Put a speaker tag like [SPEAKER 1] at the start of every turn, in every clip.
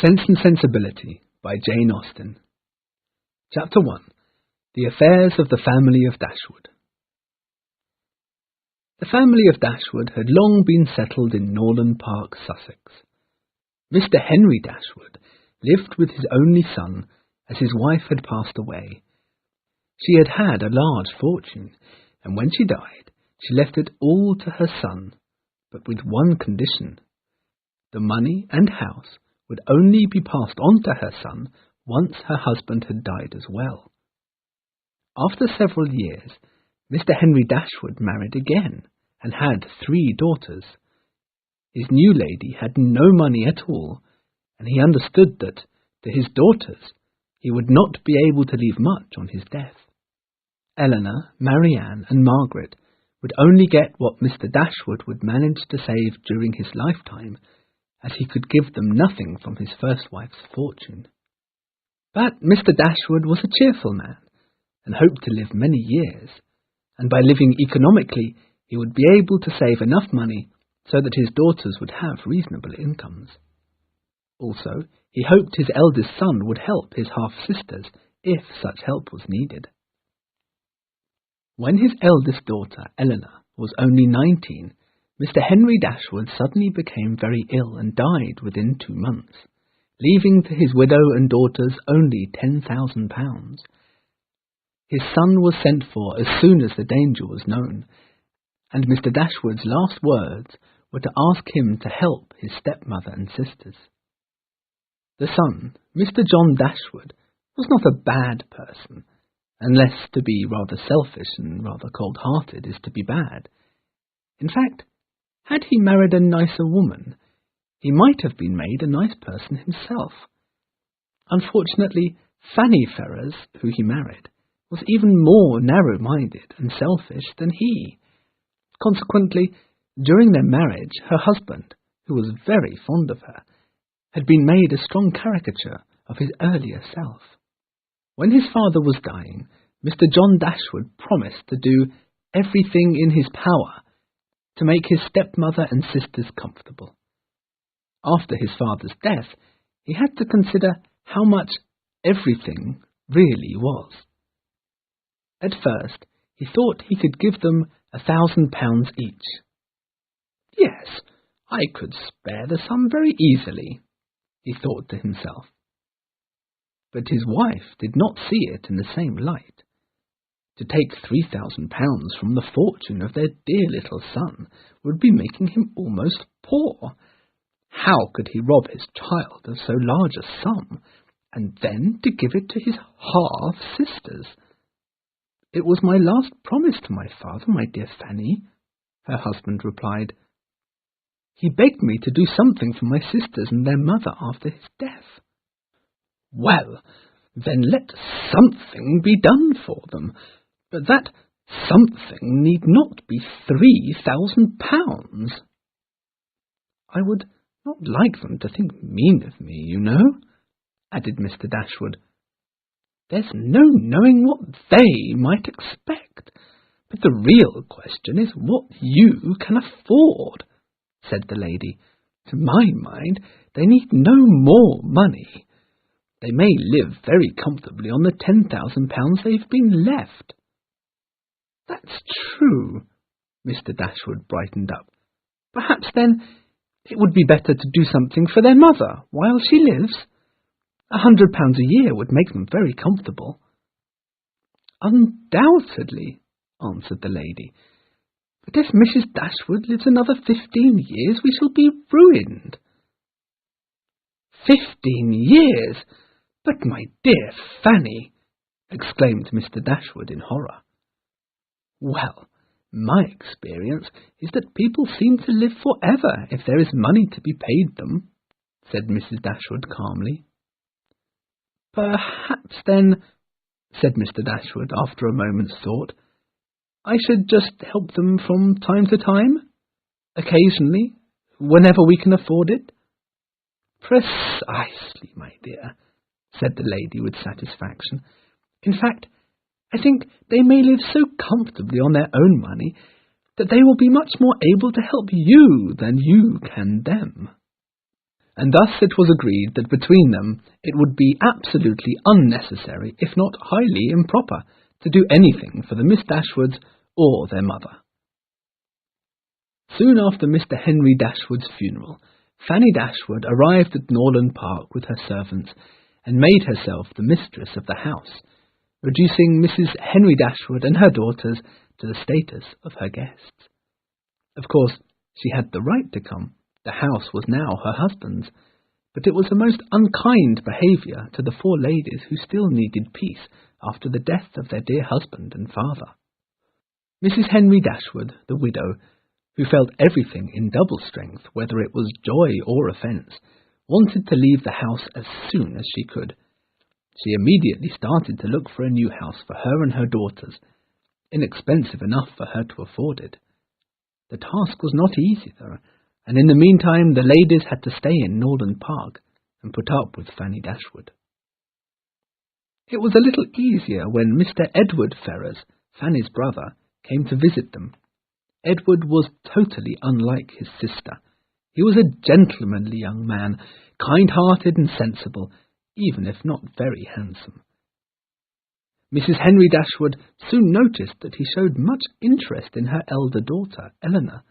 [SPEAKER 1] Sense and Sensibility by Jane Austen. Chapter 1. The Affairs of the Family of Dashwood. The family of Dashwood had long been settled in Norland Park, Sussex. Mr. Henry Dashwood lived with his only son, as his wife had passed away. She had had a large fortune, and when she died, she left it all to her son, but with one condition. The money and house would only be passed on to her son once her husband had died as well. After several years, Mr. Henry Dashwood married again, and had 3 daughters. His new lady had no money at all, and he understood that, to his daughters, he would not be able to leave much on his death. Eleanor, Marianne, and Margaret would only get what Mr. Dashwood would manage to save during his lifetime, as he could give them nothing from his first wife's fortune. But Mr. Dashwood was a cheerful man, and hoped to live many years, and by living economically he would be able to save enough money so that his daughters would have reasonable incomes. Also, he hoped his eldest son would help his half-sisters if such help was needed. When his eldest daughter, Eleanor, was only 19, Mr. Henry Dashwood suddenly became very ill and died within 2 months, leaving to his widow and daughters only £10,000. His son was sent for as soon as the danger was known, and Mr. Dashwood's last words were to ask him to help his stepmother and sisters. The son, Mr. John Dashwood, was not a bad person, unless to be rather selfish and rather cold-hearted is to be bad. In fact, had he married a nicer woman, he might have been made a nice person himself. Unfortunately, Fanny Ferrers, who he married, was even more narrow-minded and selfish than he. Consequently, during their marriage, her husband, who was very fond of her, had been made a strong caricature of his earlier self. When his father was dying, Mr. John Dashwood promised to do everything in his power to make his stepmother and sisters comfortable. After his father's death, he had to consider how much everything really was. At first, he thought he could give them £1,000 each. Yes, I could spare the sum very easily, he thought to himself. But his wife did not see it in the same light. To take £3,000 from the fortune of their dear little son would be making him almost poor. How could he rob his child of so large a sum, and then to give it to his half-sisters? "It was my last promise to my father, my dear Fanny," her husband replied. "He begged me to do something for my sisters and their mother after his death." "Well, then let something be done for them, but that something need not be £3,000. "I would not like them to think mean of me, you know," added Mr. Dashwood. "There's no knowing what they might expect, but the real question is what you can afford," said the lady. "To my mind, they need no more money. They may live very comfortably on the £10,000 they've been left." "That's true." Mr. Dashwood brightened up. "Perhaps, then, it would be better to do something for their mother while she lives. £100 a year would make them very comfortable." "Undoubtedly," answered the lady. "But if Mrs. Dashwood lives another 15 years, we shall be ruined." 15 years! But my dear Fanny!" exclaimed Mr. Dashwood in horror. "Well, my experience is that people seem to live for ever if there is money to be paid them," said Mrs. Dashwood calmly. "Perhaps, then," said Mr. Dashwood after a moment's thought, "I should just help them from time to time, occasionally, whenever we can afford it." "Precisely, my dear," said the lady with satisfaction. "In fact, I think they may live so comfortably on their own money that they will be much more able to help you than you can them." and thus it was agreed that between them it would be absolutely unnecessary, if not highly improper, to do anything for the Miss Dashwoods or their mother. Soon after Mr. Henry Dashwood's funeral, Fanny Dashwood arrived at Norland Park with her servants and made herself the mistress of the house, reducing Mrs. Henry Dashwood and her daughters to the status of her guests. Of course, she had the right to come. The house was now her husband's, but it was a most unkind behaviour to the four ladies who still needed peace after the death of their dear husband and father. Mrs. Henry Dashwood, the widow, who felt everything in double strength, whether it was joy or offence, wanted to leave the house as soon as she could. She immediately started to look for a new house for her and her daughters, inexpensive enough for her to afford it. The task was not easy, though, and in the meantime the ladies had to stay in Norland Park and put up with Fanny Dashwood. It was a little easier when Mr. Edward Ferrars, Fanny's brother, came to visit them. Edward was totally unlike his sister. He was a gentlemanly young man, kind-hearted and sensible, even if not very handsome. Mrs. Henry Dashwood soon noticed that he showed much interest in her elder daughter, Eleanor,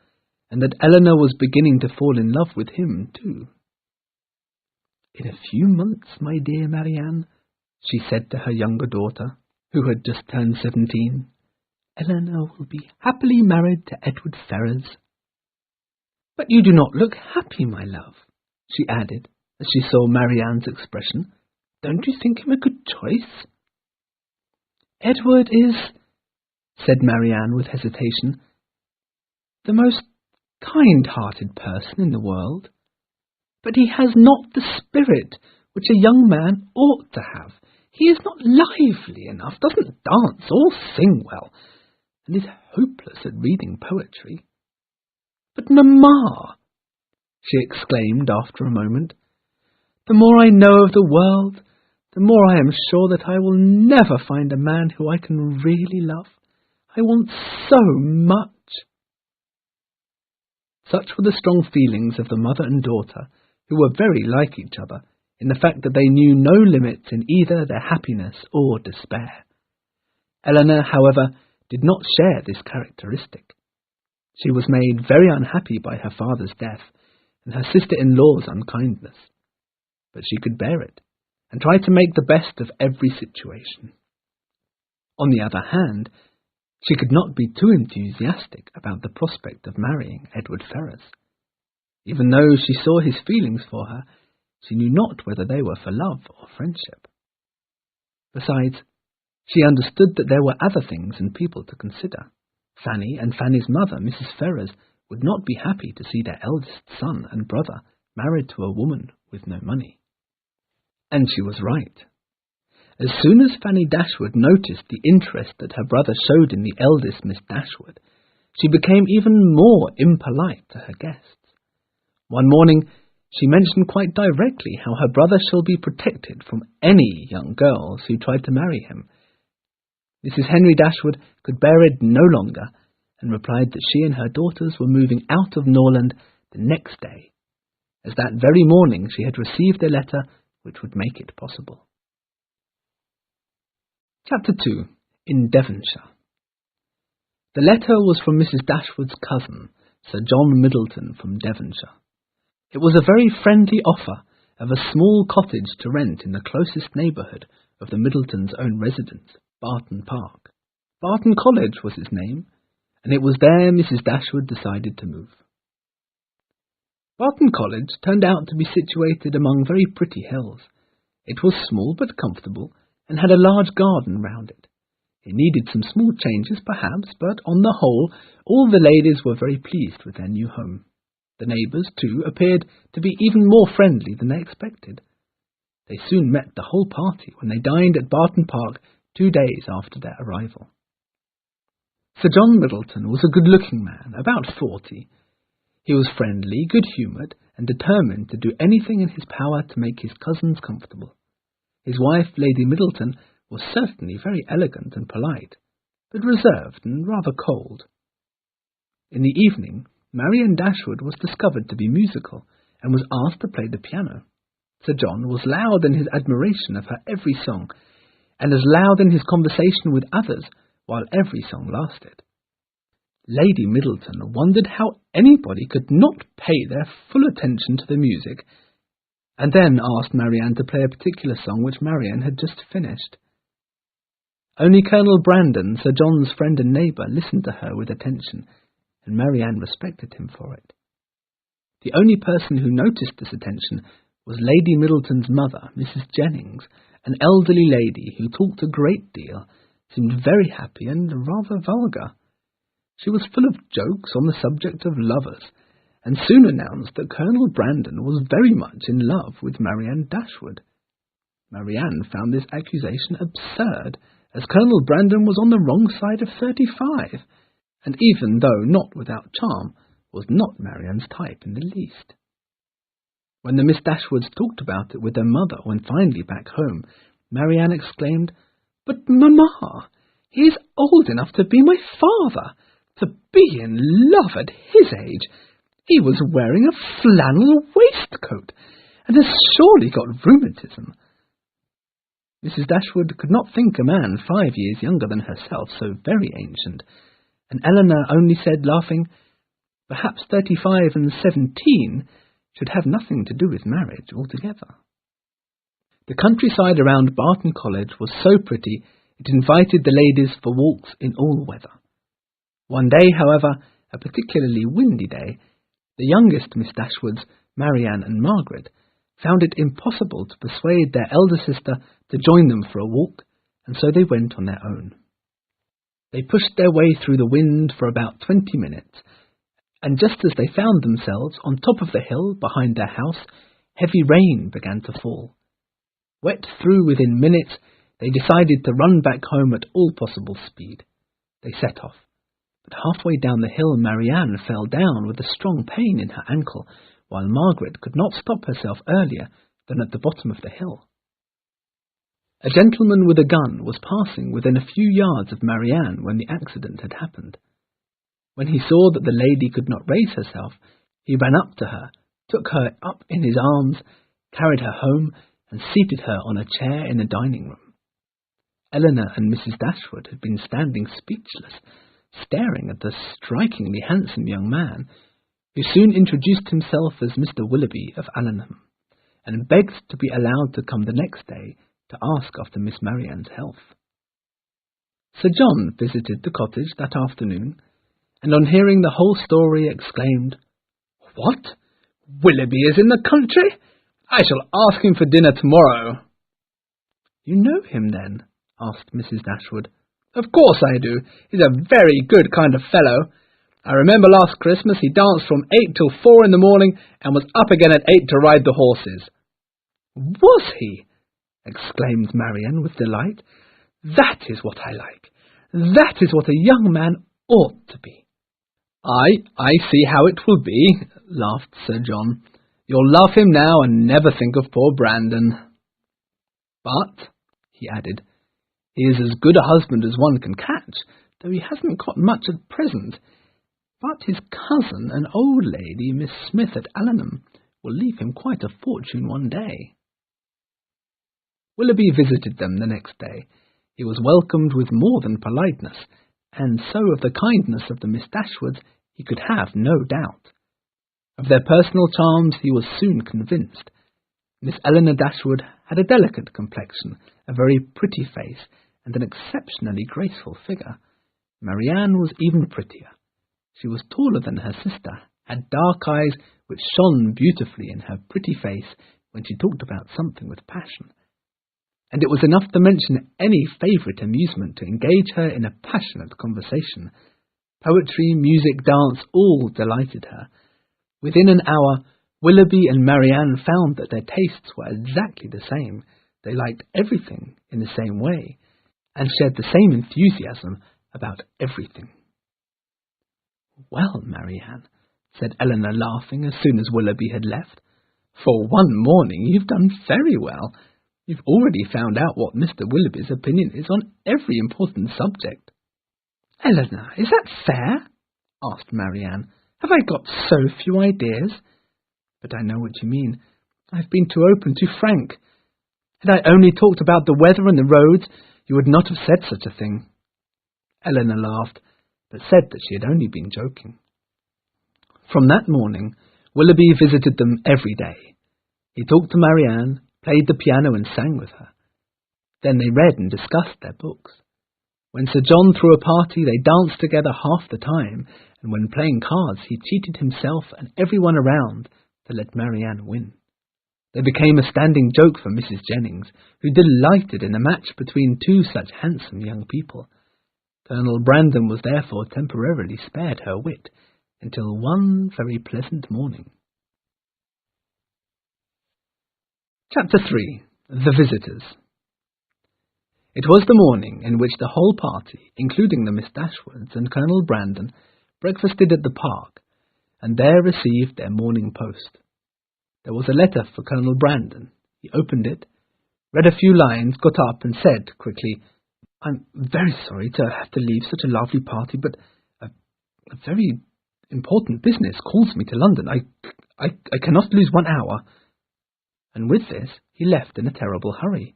[SPEAKER 1] and that Eleanor was beginning to fall in love with him too. "In a few months, my dear Marianne," she said to her younger daughter, who had just turned 17, "Eleanor will be happily married to Edward Ferrars." "But you do not look happy, my love," she added, as she saw Marianne's expression. "Don't you think him a good choice?" "Edward is," said Marianne with hesitation, "the most kind-hearted person in the world. But he has not the spirit which a young man ought to have. He is not lively enough, doesn't dance or sing well, and is hopeless at reading poetry. But, mamma," she exclaimed after a moment, "the more I know of the world, the more I am sure that I will never find a man who I can really love. I want so much." Such were the strong feelings of the mother and daughter, who were very like each other, in the fact that they knew no limits in either their happiness or despair. Eleanor, however, did not share this characteristic. She was made very unhappy by her father's death and her sister-in-law's unkindness, but she could bear it, and try to make the best of every situation. On the other hand, she could not be too enthusiastic about the prospect of marrying Edward Ferrars. Even though she saw his feelings for her, she knew not whether they were for love or friendship. Besides, she understood that there were other things and people to consider. Fanny and Fanny's mother, Mrs. Ferrars, would not be happy to see their eldest son and brother married to a woman with no money. And she was right. As soon as Fanny Dashwood noticed the interest that her brother showed in the eldest Miss Dashwood, she became even more impolite to her guests. One morning she mentioned quite directly how her brother shall be protected from any young girls who tried to marry him. Mrs. Henry Dashwood could bear it no longer, and replied that she and her daughters were moving out of Norland the next day, as that very morning she had received a letter which would make it possible. Chapter 2. In Devonshire. The letter was from Mrs. Dashwood's cousin, Sir John Middleton from Devonshire. It was a very friendly offer of a small cottage to rent in the closest neighbourhood of the Middletons' own residence, Barton Park. Barton College was its name, and it was there Mrs. Dashwood decided to move. Barton College turned out to be situated among very pretty hills. It was small but comfortable, and had a large garden round it. It needed some small changes, perhaps, but on the whole, all the ladies were very pleased with their new home. The neighbours, too, appeared to be even more friendly than they expected. They soon met the whole party when they dined at Barton Park 2 days after their arrival. Sir John Middleton was a good-looking man, about 40. He was friendly, good-humoured, and determined to do anything in his power to make his cousins comfortable. His wife, Lady Middleton, was certainly very elegant and polite, but reserved and rather cold. In the evening, Marianne Dashwood was discovered to be musical, and was asked to play the piano. Sir John was loud in his admiration of her every song, and as loud in his conversation with others while every song lasted. Lady Middleton wondered how anybody could not pay their full attention to the music, and then asked Marianne to play a particular song which Marianne had just finished. Only Colonel Brandon, Sir John's friend and neighbour, listened to her with attention, and Marianne respected him for it. The only person who noticed this attention was Lady Middleton's mother, Mrs. Jennings, an elderly lady who talked a great deal, seemed very happy and rather vulgar. She was full of jokes on the subject of lovers, and soon announced that Colonel Brandon was very much in love with Marianne Dashwood. Marianne found this accusation absurd, as Colonel Brandon was on the wrong side of 35, and even though not without charm, was not Marianne's type in the least. When the Miss Dashwoods talked about it with their mother when finally back home, Marianne exclaimed, "But, Mamma, he is old enough to be my father. To be in love at his age! He was wearing a flannel waistcoat, and has surely got rheumatism." Mrs. Dashwood could not think a man 5 years younger than herself so very ancient, and Eleanor only said, laughing, "Perhaps 35 and 17 should have nothing to do with marriage altogether." The countryside around Barton College was so pretty it invited the ladies for walks in all weather. One day, however, a particularly windy day, the youngest Miss Dashwoods, Marianne and Margaret, found it impossible to persuade their elder sister to join them for a walk, and so they went on their own. They pushed their way through the wind for about 20 minutes, and just as they found themselves on top of the hill behind their house, heavy rain began to fall. Wet through within minutes, they decided to run back home at all possible speed. They set off, but halfway down the hill Marianne fell down with a strong pain in her ankle, while Margaret could not stop herself earlier than at the bottom of the hill. A gentleman with a gun was passing within a few yards of Marianne when the accident had happened. When he saw that the lady could not raise herself, he ran up to her, took her up in his arms, carried her home, and seated her on a chair in the dining room. Eleanor and Mrs. Dashwood had been standing speechless, staring at the strikingly handsome young man, who soon introduced himself as Mr. Willoughby of Allenham, and begged to be allowed to come the next day to ask after Miss Marianne's health. Sir John visited the cottage that afternoon, and on hearing the whole story exclaimed, "What? Willoughby is in the country? I shall ask him for dinner tomorrow." "You know him, then?" asked Mrs. Dashwood. "Of course I do. He's a very good kind of fellow. I remember last Christmas he danced from 8 till 4 in the morning, and was up again at 8 to ride the horses." "Was he?" exclaimed Marianne with delight. "That is what I like. That is what a young man ought to be." I see how it will be," laughed Sir John. "You'll love him now and never think of poor Brandon. But," he added, "he is as good a husband as one can catch, though he hasn't got much at present. But his cousin, an old lady, Miss Smith at Allenham, will leave him quite a fortune one day." Willoughby visited them the next day. He was welcomed with more than politeness, and so of the kindness of the Miss Dashwoods he could have no doubt. Of their personal charms he was soon convinced. Miss Eleanor Dashwood had a delicate complexion, a very pretty face, and an exceptionally graceful figure. Marianne was even prettier. She was taller than her sister, had dark eyes which shone beautifully in her pretty face when she talked about something with passion, and it was enough to mention any favourite amusement to engage her in a passionate conversation. Poetry, music, dance, all delighted her. Within an hour, Willoughby and Marianne found that their tastes were exactly the same. They liked everything in the same way, and shared the same enthusiasm about everything. "Well, Marianne," said Eleanor, laughing, as soon as Willoughby had left, "for one morning you've done very well. You've already found out what Mr. Willoughby's opinion is on every important subject." "Eleanor, is that fair?" asked Marianne. "Have I got so few ideas?" But I know what you mean. I've been too open, too frank. Had I only talked about the weather and the roads, you would not have said such a thing." Eleanor laughed, but said that she had only been joking. From that morning, Willoughby visited them every day. He talked to Marianne, played the piano and sang with her. Then they read and discussed their books. When Sir John threw a party, they danced together half the time, and when playing cards, he cheated himself and everyone around to let Marianne win. They became a standing joke for Mrs. Jennings, who delighted in a match between two such handsome young people. Colonel Brandon was therefore temporarily spared her wit, until one very pleasant morning. Chapter 3. The Visitors. It was the morning in which the whole party, including the Miss Dashwoods and Colonel Brandon, breakfasted at the park, and there received their morning post. There was a letter for Colonel Brandon. He opened it, read a few lines, got up and said quickly, "I'm very sorry to have to leave such a lovely party, but a very important business calls me to London. I cannot lose 1 hour." And with this he left in a terrible hurry.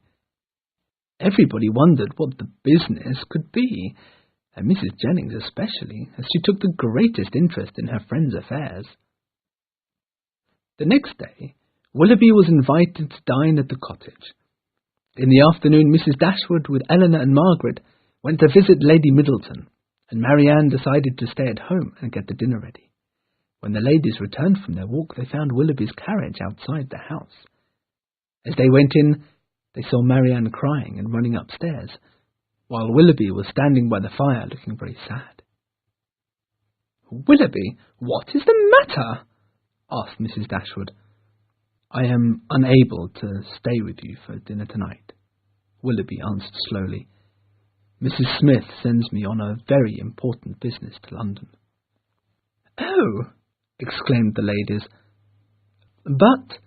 [SPEAKER 1] Everybody wondered what the business could be, and Mrs. Jennings especially, as she took the greatest interest in her friend's affairs. The next day, Willoughby was invited to dine at the cottage. In the afternoon, Mrs. Dashwood, with Eleanor and Margaret, went to visit Lady Middleton, and Marianne decided to stay at home and get the dinner ready. When the ladies returned from their walk, they found Willoughby's carriage outside the house. As they went in, they saw Marianne crying and running upstairs, while Willoughby was standing by the fire looking very sad. "Willoughby, what is the matter?" asked Mrs. Dashwood. "I am unable to stay with you for dinner tonight," Willoughby answered slowly. "Mrs. Smith sends me on a very important business to London." "Oh!" exclaimed the ladies. "But,"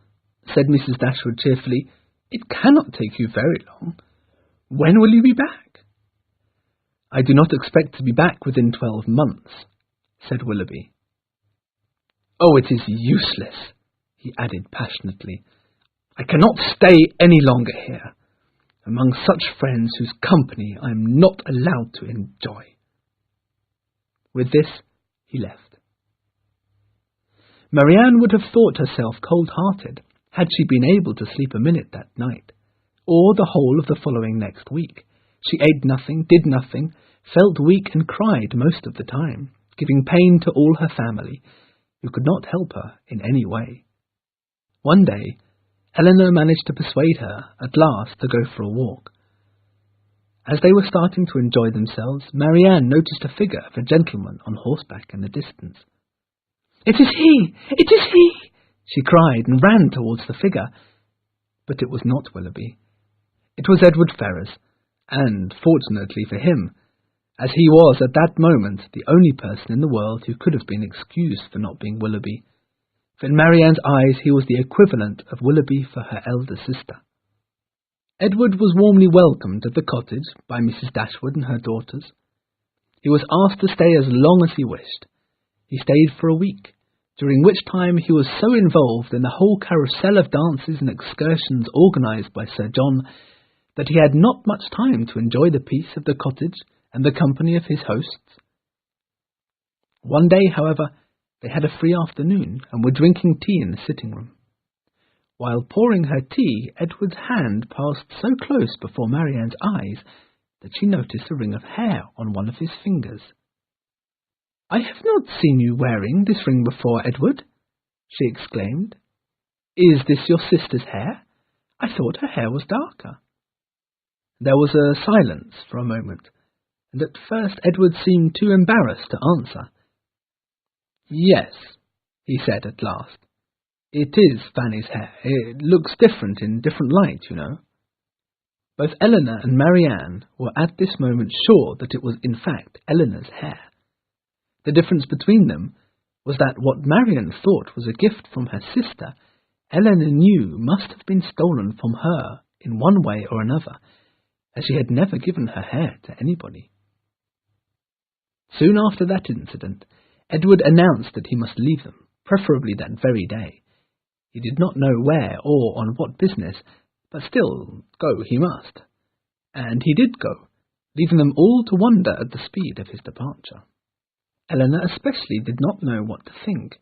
[SPEAKER 1] said Mrs. Dashwood cheerfully, "it cannot take you very long. When will you be back?" "I do not expect to be back within 12 months, said Willoughby. "Oh, it is useless," he added passionately. "I cannot stay any longer here, among such friends whose company I am not allowed to enjoy." With this, he left. Marianne would have thought herself cold-hearted had she been able to sleep a minute that night, or the whole of the following next week. She ate nothing, did nothing, felt weak and cried most of the time, giving pain to all her family, who could not help her in any way. One day, Eleanor managed to persuade her, at last, to go for a walk. As they were starting to enjoy themselves, Marianne noticed a figure of a gentleman on horseback in the distance. "It is he! It is he!" she cried, and ran towards the figure. But it was not Willoughby. It was Edward Ferrars, and, fortunately for him, as he was at that moment the only person in the world who could have been excused for not being Willoughby. For in Marianne's eyes he was the equivalent of Willoughby for her elder sister. Edward was warmly welcomed at the cottage by Mrs. Dashwood and her daughters. He was asked to stay as long as he wished. He stayed for a week, during which time he was so involved in the whole carousel of dances and excursions organised by Sir John that he had not much time to enjoy the peace of the cottage and the company of his hosts. One day, however, they had a free afternoon and were drinking tea in the sitting-room. While pouring her tea, Edward's hand passed so close before Marianne's eyes that she noticed a ring of hair on one of his fingers. "I have not seen you wearing this ring before, Edward," she exclaimed. "Is this your sister's hair? I thought her hair was darker." There was a silence for a moment, and at first Edward seemed too embarrassed to answer. "Yes," he said at last, "it is Fanny's hair. It looks different in different light, you know." Both Eleanor and Marianne were at this moment sure that it was in fact Eleanor's hair. The difference between them was that what Marianne thought was a gift from her sister, Eleanor knew must have been stolen from her in one way or another, as she had never given her hair to anybody. Soon after that incident, Edward announced that he must leave them, preferably that very day. He did not know where or on what business, but still go he must. And he did go, leaving them all to wonder at the speed of his departure. Eleanor especially did not know what to think.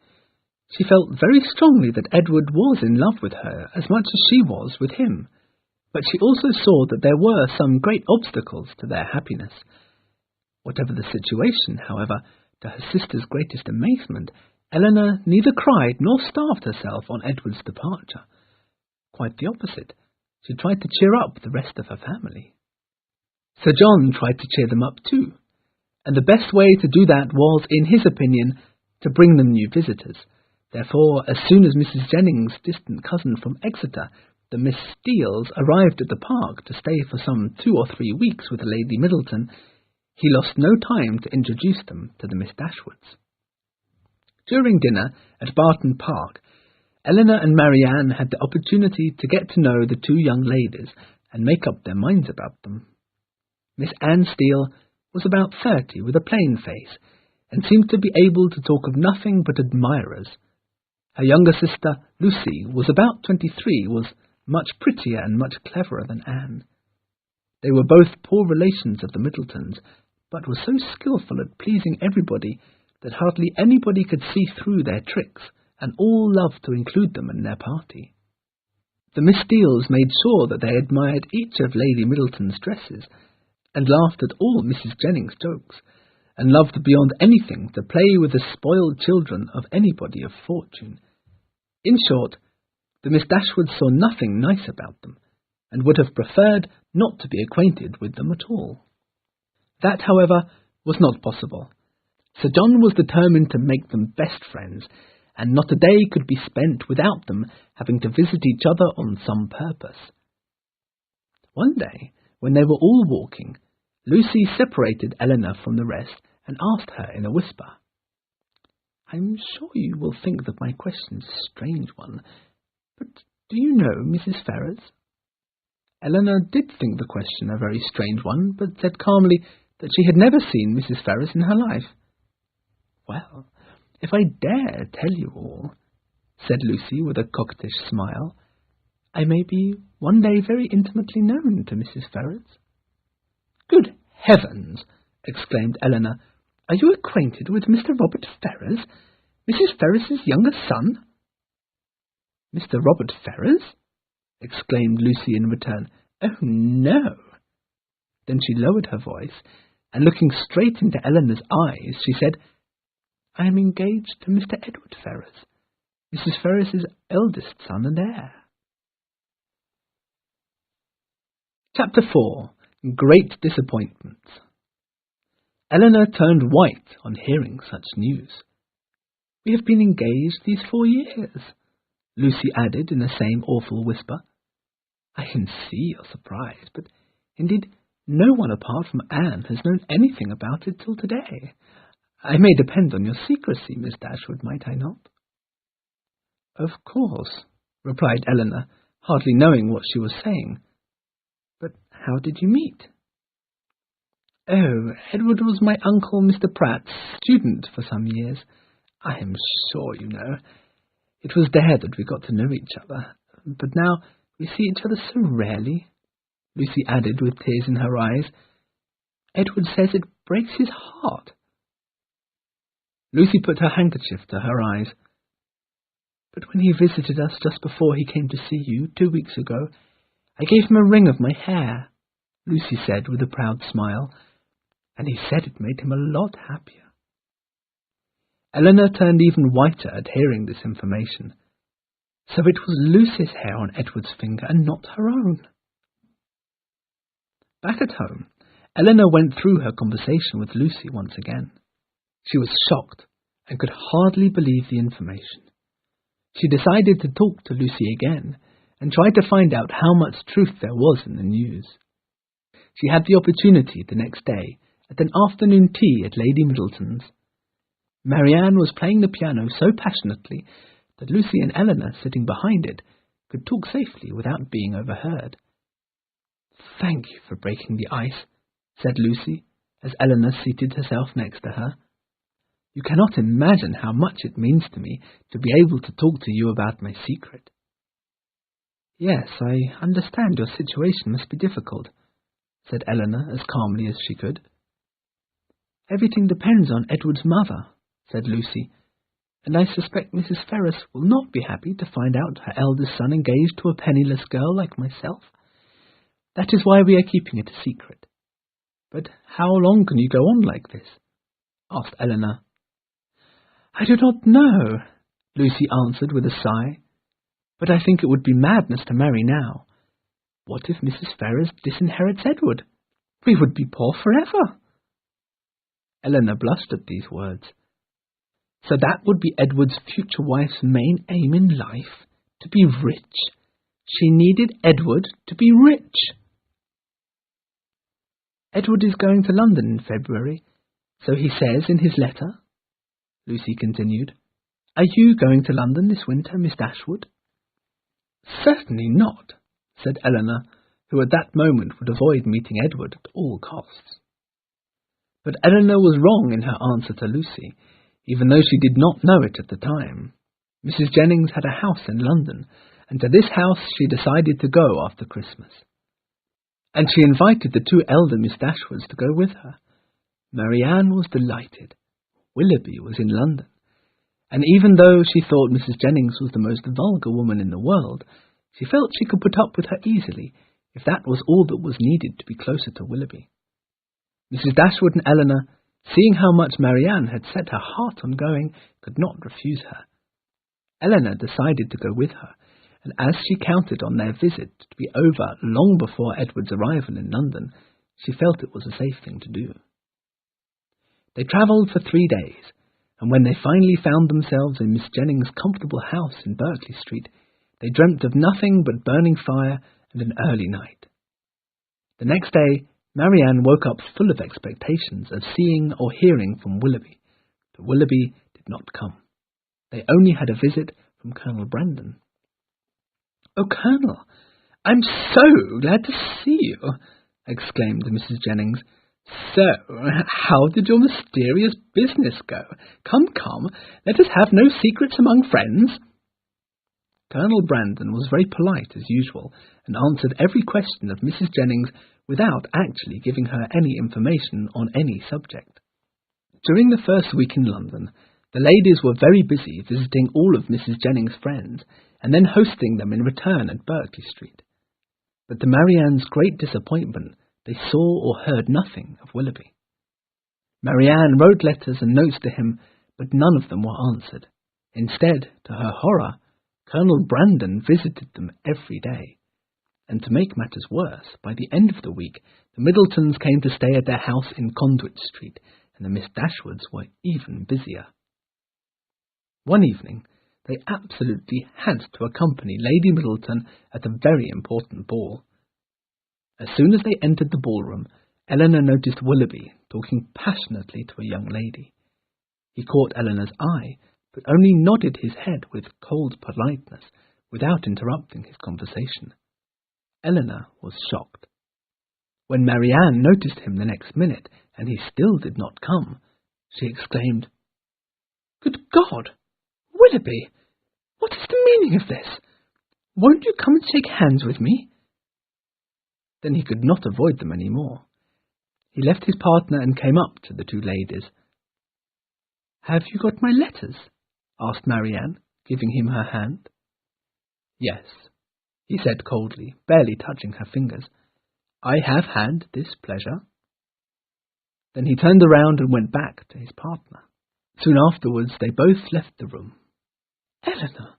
[SPEAKER 1] She felt very strongly that Edward was in love with her as much as she was with him, but she also saw that there were some great obstacles to their happiness. Whatever the situation, however, to her sister's greatest amazement, Eleanor neither cried nor starved herself on Edward's departure. Quite the opposite. She tried to cheer up the rest of her family. Sir John tried to cheer them up too, and the best way to do that was, in his opinion, to bring them new visitors. Therefore, as soon as Mrs. Jennings' distant cousin from Exeter, the Miss Steeles, arrived at the park to stay for some 2 or 3 weeks with Lady Middleton, he lost no time to introduce them to the Miss Dashwoods. During dinner at Barton Park, Eleanor and Marianne had the opportunity to get to know the 2 young ladies and make up their minds about them. Miss Anne Steele was about 30, with a plain face, and seemed to be able to talk of nothing but admirers. Her younger sister, Lucy, was about 23, was much prettier and much cleverer than Anne. They were both poor relations of the Middletons, but were so skilful at pleasing everybody that hardly anybody could see through their tricks, and all loved to include them in their party. The Miss Steeles made sure that they admired each of Lady Middleton's dresses, and laughed at all Mrs. Jennings' jokes, and loved beyond anything to play with the spoiled children of anybody of fortune. In short, the Miss Dashwoods saw nothing nice about them, and would have preferred not to be acquainted with them at all. That, however, was not possible. Sir John was determined to make them best friends, and not a day could be spent without them having to visit each other on some purpose. One day, when they were all walking, Lucy separated Eleanor from the rest and asked her in a whisper, "I'm sure you will think that my question's a strange one, but do you know Mrs. Ferrars?" Eleanor did think the question a very strange one, but said calmly that she had never seen Mrs. Ferrars in her life. "Well, if I dare tell you all," said Lucy with a coquettish smile, "I may be one day very intimately known to Mrs. Ferrars." "Good heavens!" exclaimed Eleanor. "Are you acquainted with Mr. Robert Ferrars, Mrs. Ferrars's younger son?" "Mr. Robert Ferrars?" exclaimed Lucy in return. "Oh, no!" Then she lowered her voice, and looking straight into Eleanor's eyes, she said, "I am engaged to Mr. Edward Ferrars, Mrs. Ferrars's eldest son and heir." Chapter 4. Great Disappointments. Eleanor turned white on hearing such news. "We have been engaged these 4 years," Lucy added in the same awful whisper. "I can see your surprise, but indeed no one apart from Anne has known anything about it till today. I may depend on your secrecy, Miss Dashwood, might I not?" "Of course," replied Eleanor, hardly knowing what she was saying. "But how did you meet?" "Oh, Edward was my uncle Mr. Pratt's student for some years. I am sure you know. It was there that we got to know each other. But now we see each other so rarely," Lucy added with tears in her eyes. "Edward says it breaks his heart." Lucy put her handkerchief to her eyes. "But when he visited us just before he came to see you 2 weeks ago, I gave him a ring of my hair," Lucy said with a proud smile, "and he said it made him a lot happier." Eleanor turned even whiter at hearing this information. So it was Lucy's hair on Edward's finger and not her own. Back at home, Eleanor went through her conversation with Lucy once again. She was shocked and could hardly believe the information. She decided to talk to Lucy again and try to find out how much truth there was in the news. She had the opportunity the next day at an afternoon tea at Lady Middleton's. Marianne was playing the piano so passionately that Lucy and Eleanor, sitting behind it, could talk safely without being overheard. "Thank you for breaking the ice," said Lucy, as Eleanor seated herself next to her. You cannot imagine how much it means to me to be able to talk to you about my secret." "Yes, I understand your situation must be difficult," said Eleanor as calmly as she could. "Everything depends on Edward's mother," said Lucy, "and I suspect Mrs. Ferrars will not be happy to find out her eldest son engaged to a penniless girl like myself. That is why we are keeping it a secret." "But how long can you go on like this?" asked Eleanor. "I do not know," Lucy answered with a sigh, "but I think it would be madness to marry now. What if Mrs. Ferrars disinherits Edward? We would be poor forever." Eleanor blushed at these words. So that would be Edward's future wife's main aim in life, to be rich. She needed Edward to be rich. "Edward is going to London in February, so he says in his letter," Lucy continued. "Are you going to London this winter, Miss Dashwood?" "Certainly not," said Eleanor, who at that moment would avoid meeting Edward at all costs. But Eleanor was wrong in her answer to Lucy, even though she did not know it at the time. Mrs. Jennings had a house in London, and to this house she decided to go after Christmas. And she invited the two elder Miss Dashwoods to go with her. Marianne was delighted. Willoughby was in London, and even though she thought Mrs. Jennings was the most vulgar woman in the world, she felt she could put up with her easily, if that was all that was needed to be closer to Willoughby. Mrs. Dashwood and Eleanor, seeing how much Marianne had set her heart on going, could not refuse her. Eleanor decided to go with her, and as she counted on their visit to be over long before Edward's arrival in London, she felt it was a safe thing to do. They travelled for 3 days, and when they finally found themselves in Miss Jennings' comfortable house in Berkeley Street, they dreamt of nothing but burning fire and an early night. The next day, Marianne woke up full of expectations of seeing or hearing from Willoughby, but Willoughby did not come. They only had a visit from Colonel Brandon. "Oh, Colonel, I'm so glad to see you," exclaimed Mrs. Jennings. "So, how did your mysterious business go? Come, let us have no secrets among friends." Colonel Brandon was very polite as usual, and answered every question of Mrs. Jennings without actually giving her any information on any subject. During the first week in London, the ladies were very busy visiting all of Mrs. Jennings' friends, and then hosting them in return at Berkeley Street. But to Marianne's great disappointment, they saw or heard nothing of Willoughby. Marianne wrote letters and notes to him, but none of them were answered. Instead, to her horror, Colonel Brandon visited them every day. And to make matters worse, by the end of the week, the Middletons came to stay at their house in Conduit Street, and the Miss Dashwoods were even busier. One evening, they absolutely had to accompany Lady Middleton at a very important ball. As soon as they entered the ballroom, Eleanor noticed Willoughby talking passionately to a young lady. He caught Eleanor's eye, but only nodded his head with cold politeness, without interrupting his conversation. Eleanor was shocked. When Marianne noticed him the next minute, and he still did not come, she exclaimed, "Good God! Willoughby! What is the meaning of this? Won't you come and shake hands with me?" Then he could not avoid them any more. He left his partner and came up to the two ladies. "Have you got my letters?" asked Marianne, giving him her hand. "Yes," he said coldly, barely touching her fingers. "I have had this pleasure." Then he turned around and went back to his partner. Soon afterwards they both left the room. "Eleanor,"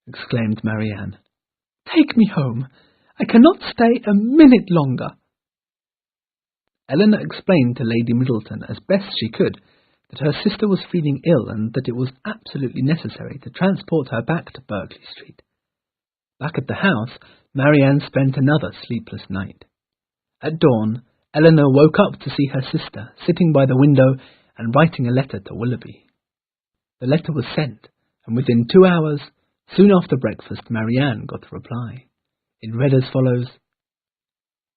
[SPEAKER 1] exclaimed Marianne, "take me home. I cannot stay a minute longer." Eleanor explained to Lady Middleton as best she could that her sister was feeling ill and that it was absolutely necessary to transport her back to Berkeley Street. Back at the house, Marianne spent another sleepless night. At dawn, Eleanor woke up to see her sister sitting by the window and writing a letter to Willoughby. The letter was sent, and within 2 hours, soon after breakfast, Marianne got a reply. It read as follows: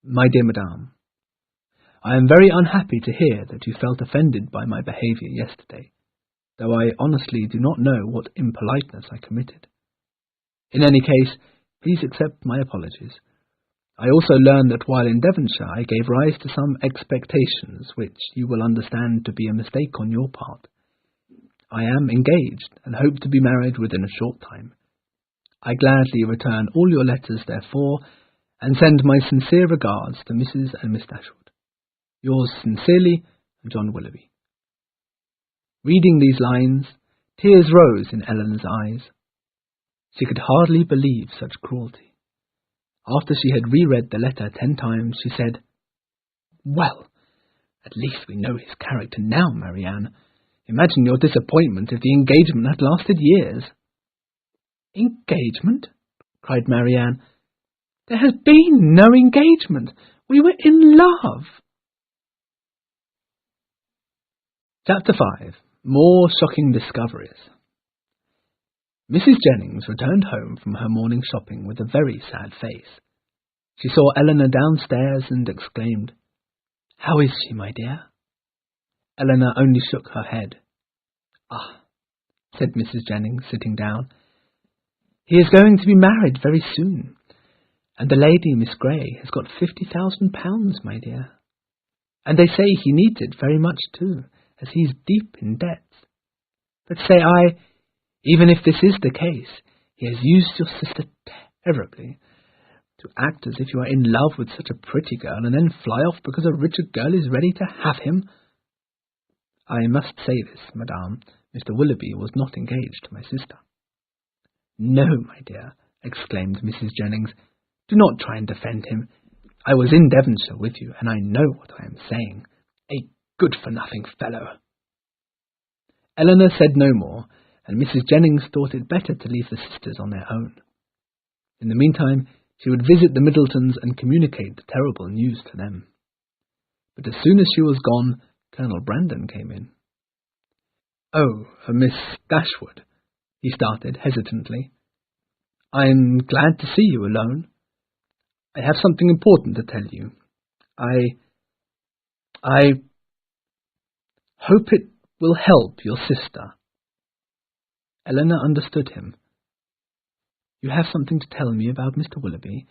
[SPEAKER 1] "My dear Madame, I am very unhappy to hear that you felt offended by my behaviour yesterday. though I honestly do not know what impoliteness I committed. In any case, please accept my apologies. I also learned that while in Devonshire I gave rise to some expectations which you will understand to be a mistake on your part. I am engaged and hope to be married within a short time. I gladly return all your letters, therefore, and send my sincere regards to Mrs. and Miss Dashwood. Yours sincerely, John Willoughby. Reading these lines, tears rose in Eleanor's eyes. She could hardly believe such cruelty. After she had reread the letter 10 times, she said, "Well, at least we know his character now, Marianne. Imagine your disappointment if the engagement had lasted years." "Engagement?" cried Marianne. "There has been no engagement. We were in love." Chapter 5. More shocking discoveries. Mrs. Jennings returned home from her morning shopping with a very sad face. She saw Eleanor downstairs and exclaimed, "How is she, my dear?" Eleanor only shook her head. "Ah," said Mrs. Jennings, sitting down, "he is going to be married very soon, and the lady, Miss Grey, has got £50,000, my dear. And they say he needs it very much too, as he is deep in debt. But say I, even if this is the case, he has used your sister terribly. To act as if you are in love with such a pretty girl, and then fly off because a richer girl is ready to have him." "I must say this, madame, Mr. Willoughby was not engaged to my sister." "No, my dear," exclaimed Mrs. Jennings, "do not try and defend him. I was in Devonshire with you, and I know what I am saying. A good-for-nothing fellow." Eleanor said no more, and Mrs. Jennings thought it better to leave the sisters on their own. In the meantime, she would visit the Middletons and communicate the terrible news to them. But as soon as she was gone, Colonel Brandon came in. "Oh, Miss Dashwood," he started hesitantly. "I am glad to see you alone. I have something important to tell you. I hope it will help your sister." Eleanor understood him. "You have something to tell me about Mr. Willoughby?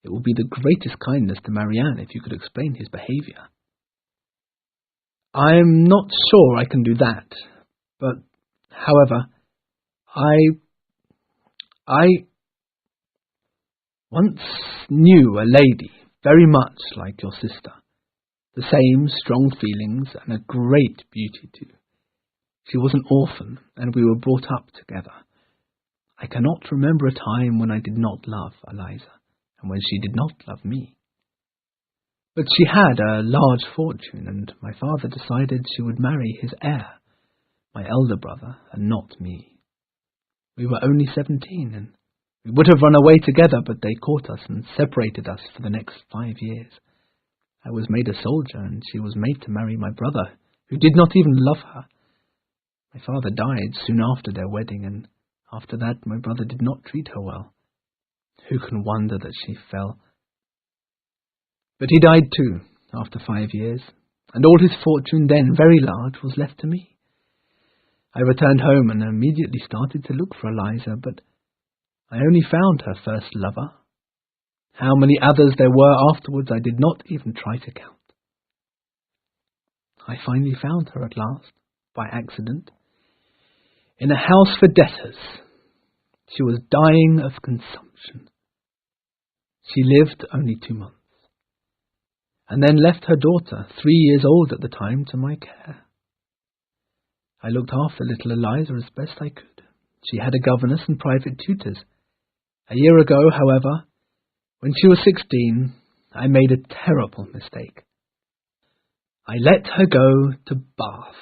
[SPEAKER 1] It will be the greatest kindness to Marianne if you could explain his behaviour." "I am not sure I can do that, but, however, I once knew a lady very much like your sister, the same strong feelings and a great beauty too. She was an orphan, and we were brought up together. I cannot remember a time when I did not love Eliza, and when she did not love me. But she had a large fortune, and my father decided she would marry his heir, my elder brother, and not me. We were only 17, and we would have run away together, but they caught us and separated us for the next 5 years. I was made a soldier, and she was made to marry my brother, who did not even love her. My father died soon after their wedding, and after that my brother did not treat her well. Who can wonder that she fell? But he died too, after 5 years, and all his fortune, then very large, was left to me. I returned home and immediately started to look for Eliza, but I only found her first lover. How many others there were afterwards I did not even try to count. I finally found her at last, by accident, in a house for debtors. She was dying of consumption. She lived only 2 months, and then left her daughter, 3 years old at the time, to my care. I looked after little Eliza as best I could. She had a governess and private tutors. A year ago, however, when she was 16, I made a terrible mistake. I let her go to Bath,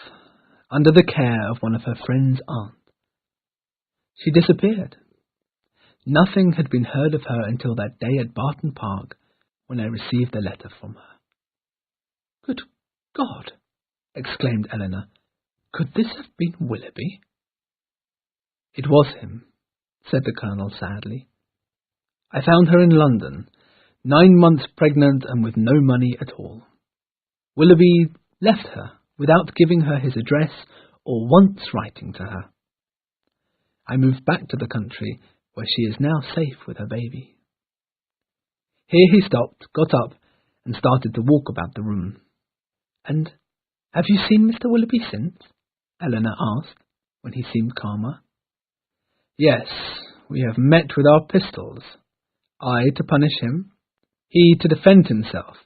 [SPEAKER 1] under the care of one of her friend's aunt. She disappeared. Nothing had been heard of her until that day at Barton Park, when I received a letter from her. "Good God!" exclaimed Eleanor. "Could this have been Willoughby?" "It was him," said the Colonel sadly. "I found her in London, 9 months pregnant and with no money at all. Willoughby left her without giving her his address or once writing to her. I moved back to the country, where she is now safe with her baby." Here he stopped, got up, and started to walk about the room. "And have you seen Mr. Willoughby since?" Eleanor asked, when he seemed calmer. "Yes, we have met with our pistols, I to punish him, he to defend himself,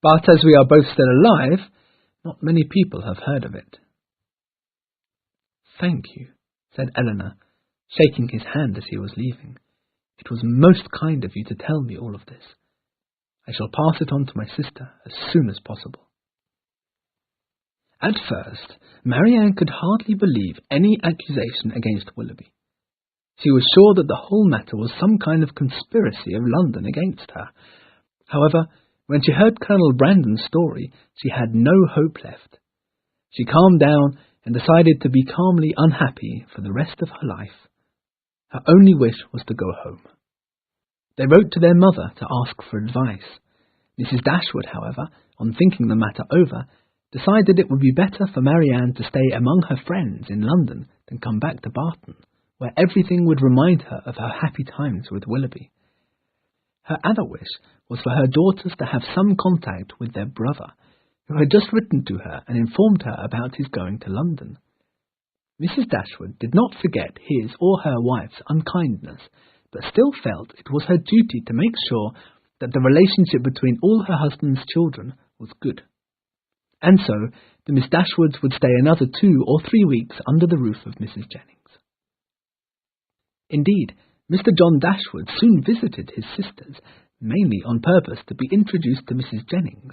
[SPEAKER 1] but as we are both still alive, not many people have heard of it." "Thank you," said Eleanor, shaking his hand as he was leaving. "It was most kind of you to tell me all of this. I shall pass it on to my sister as soon as possible." At first, Marianne could hardly believe any accusation against Willoughby. She was sure that the whole matter was some kind of conspiracy of London against her. However, when she heard Colonel Brandon's story, she had no hope left. She calmed down and decided to be calmly unhappy for the rest of her life. Her only wish was to go home. They wrote to their mother to ask for advice. Mrs. Dashwood, however, on thinking the matter over, decided it would be better for Marianne to stay among her friends in London than come back to Barton, where everything would remind her of her happy times with Willoughby. Her other wish was for her daughters to have some contact with their brother, who had just written to her and informed her about his going to London. Mrs. Dashwood did not forget his or her wife's unkindness, but still felt it was her duty to make sure that the relationship between all her husband's children was good. And so the Miss Dashwoods would stay another 2 or 3 weeks under the roof of Mrs. Jennings. Indeed, Mr. John Dashwood soon visited his sisters, mainly on purpose to be introduced to Mrs. Jennings,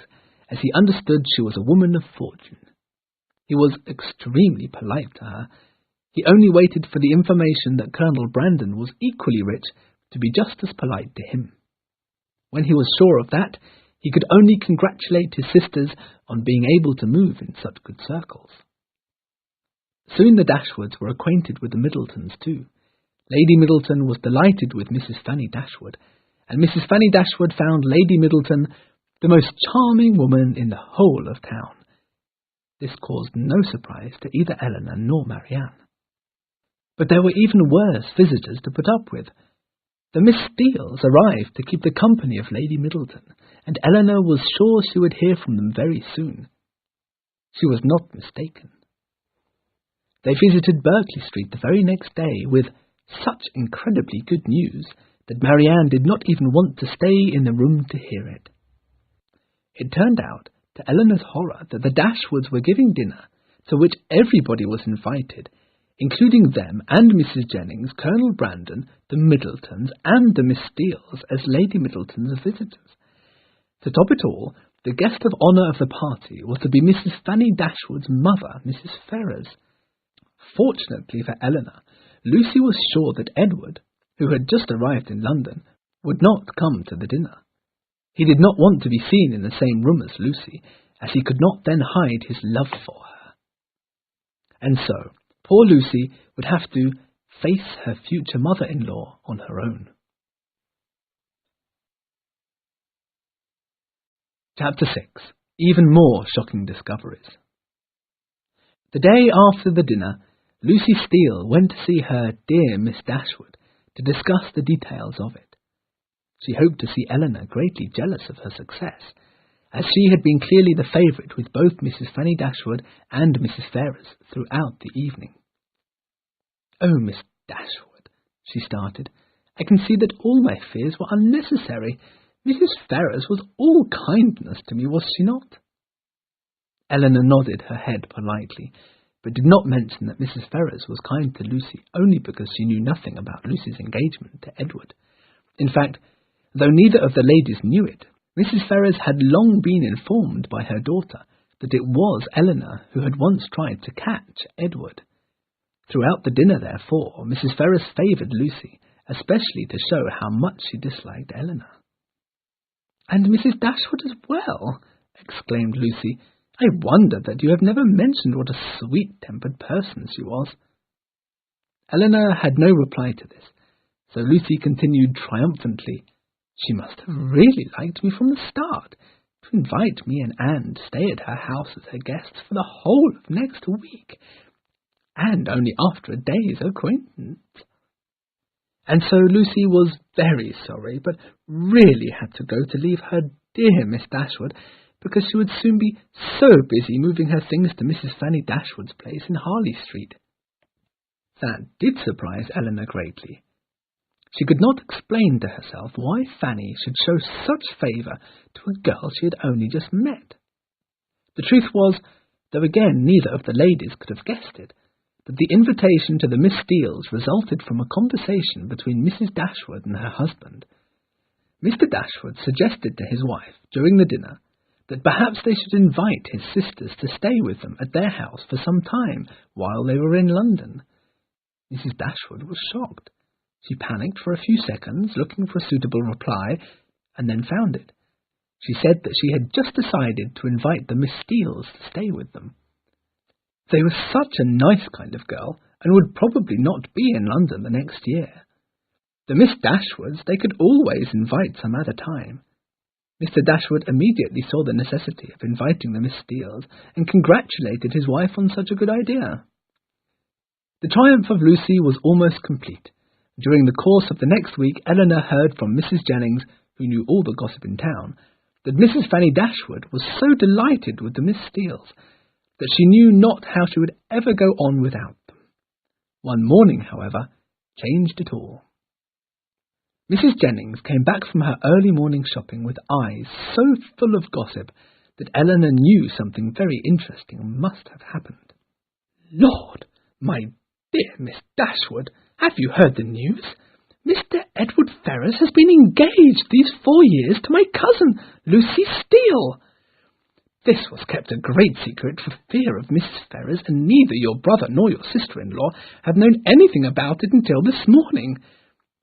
[SPEAKER 1] as he understood she was a woman of fortune. He was extremely polite to her. He only waited for the information that Colonel Brandon was equally rich to be just as polite to him. When he was sure of that, he could only congratulate his sisters on being able to move in such good circles. Soon the Dashwoods were acquainted with the Middletons too. Lady Middleton was delighted with Mrs. Fanny Dashwood, and Mrs. Fanny Dashwood found Lady Middleton the most charming woman in the whole of town. This caused no surprise to either Eleanor nor Marianne. But there were even worse visitors to put up with. The Miss Steeles arrived to keep the company of Lady Middleton, and Eleanor was sure she would hear from them very soon. She was not mistaken. They visited Berkeley Street the very next day with such incredibly good news that Marianne did not even want to stay in the room to hear it. It turned out, to Eleanor's horror, that the Dashwoods were giving dinner, to which everybody was invited, including them and Mrs. Jennings, Colonel Brandon, the Middletons, and the Miss Steeles as Lady Middleton's visitors. To top it all, the guest of honour of the party was to be Mrs. Fanny Dashwood's mother, Mrs. Ferrars. Fortunately for Eleanor, Lucy was sure that Edward, who had just arrived in London, would not come to the dinner. He did not want to be seen in the same room as Lucy, as he could not then hide his love for her. And so, poor Lucy would have to face her future mother-in-law on her own. Chapter 6. Even more shocking discoveries. The day after the dinner, Lucy Steele went to see her dear Miss Dashwood to discuss the details of it. She hoped to see Eleanor greatly jealous of her success, as she had been clearly the favourite with both Mrs. Fanny Dashwood and Mrs. Ferrars throughout the evening. "Oh, Miss Dashwood," she started, "I can see that all my fears were unnecessary. Mrs. Ferrars was all kindness to me, was she not?" Eleanor nodded her head politely, but did not mention that Mrs. Ferrars was kind to Lucy only because she knew nothing about Lucy's engagement to Edward. In fact, though neither of the ladies knew it, Mrs. Ferrars had long been informed by her daughter that it was Eleanor who had once tried to catch Edward. Throughout the dinner, therefore, Mrs. Ferrars favoured Lucy, especially to show how much she disliked Eleanor. "And Mrs. Dashwood as well," exclaimed Lucy. "I wonder that you have never mentioned what a sweet-tempered person she was." Eleanor had no reply to this, so Lucy continued triumphantly, "She must have really liked me from the start, to invite me and Anne to stay at her house as her guests for the whole of next week. and only after a day's acquaintance. And so Lucy was very sorry, but really had to go to leave her dear Miss Dashwood, because she would soon be so busy moving her things to Mrs. Fanny Dashwood's place in Harley Street. That did surprise Elinor greatly. She could not explain to herself why Fanny should show such favour to a girl she had only just met. The truth was, though again neither of the ladies could have guessed it, that the invitation to the Miss Steeles resulted from a conversation between Mrs. Dashwood and her husband. Mr. Dashwood suggested to his wife during the dinner that perhaps they should invite his sisters to stay with them at their house for some time while they were in London. Mrs. Dashwood was shocked. She panicked for a few seconds, looking for a suitable reply, and then found it. She said that she had just decided to invite the Miss Steeles to stay with them. They were such a nice kind of girl, and would probably not be in London the next year. The Miss Dashwoods they could always invite some other time. Mr. Dashwood immediately saw the necessity of inviting the Miss Steeles, and congratulated his wife on such a good idea. The triumph of Lucy was almost complete. During the course of the next week, Elinor heard from Mrs. Jennings, who knew all the gossip in town, that Mrs. Fanny Dashwood was so delighted with the Miss Steeles that she knew not how she would ever go on without them. One morning, however, changed it all. Mrs. Jennings came back from her early morning shopping with eyes so full of gossip that Elinor knew something very interesting must have happened. "Lord, my dear Miss Dashwood, have you heard the news? Mr. Edward Ferrars has been engaged these 4 years to my cousin, Lucy Steele. This was kept a great secret for fear of Mrs. Ferrars, and neither your brother nor your sister-in-law have known anything about it until this morning.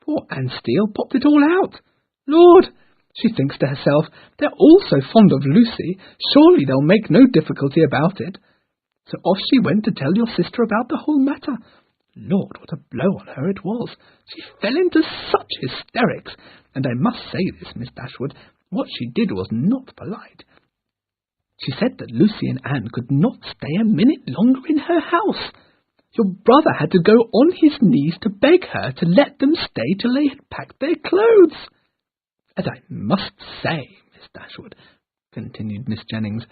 [SPEAKER 1] Poor Anne Steele popped it all out. Lord, she thinks to herself, they're all so fond of Lucy, surely they'll make no difficulty about it. So off she went to tell your sister about the whole matter. Lord, what a blow on her it was. She fell into such hysterics, and I must say this, Miss Dashwood, what she did was not polite. She said that Lucy and Anne could not stay a minute longer in her house. Your brother had to go on his knees to beg her to let them stay till they had packed their clothes. And I must say, Miss Dashwood, continued Miss Jennings,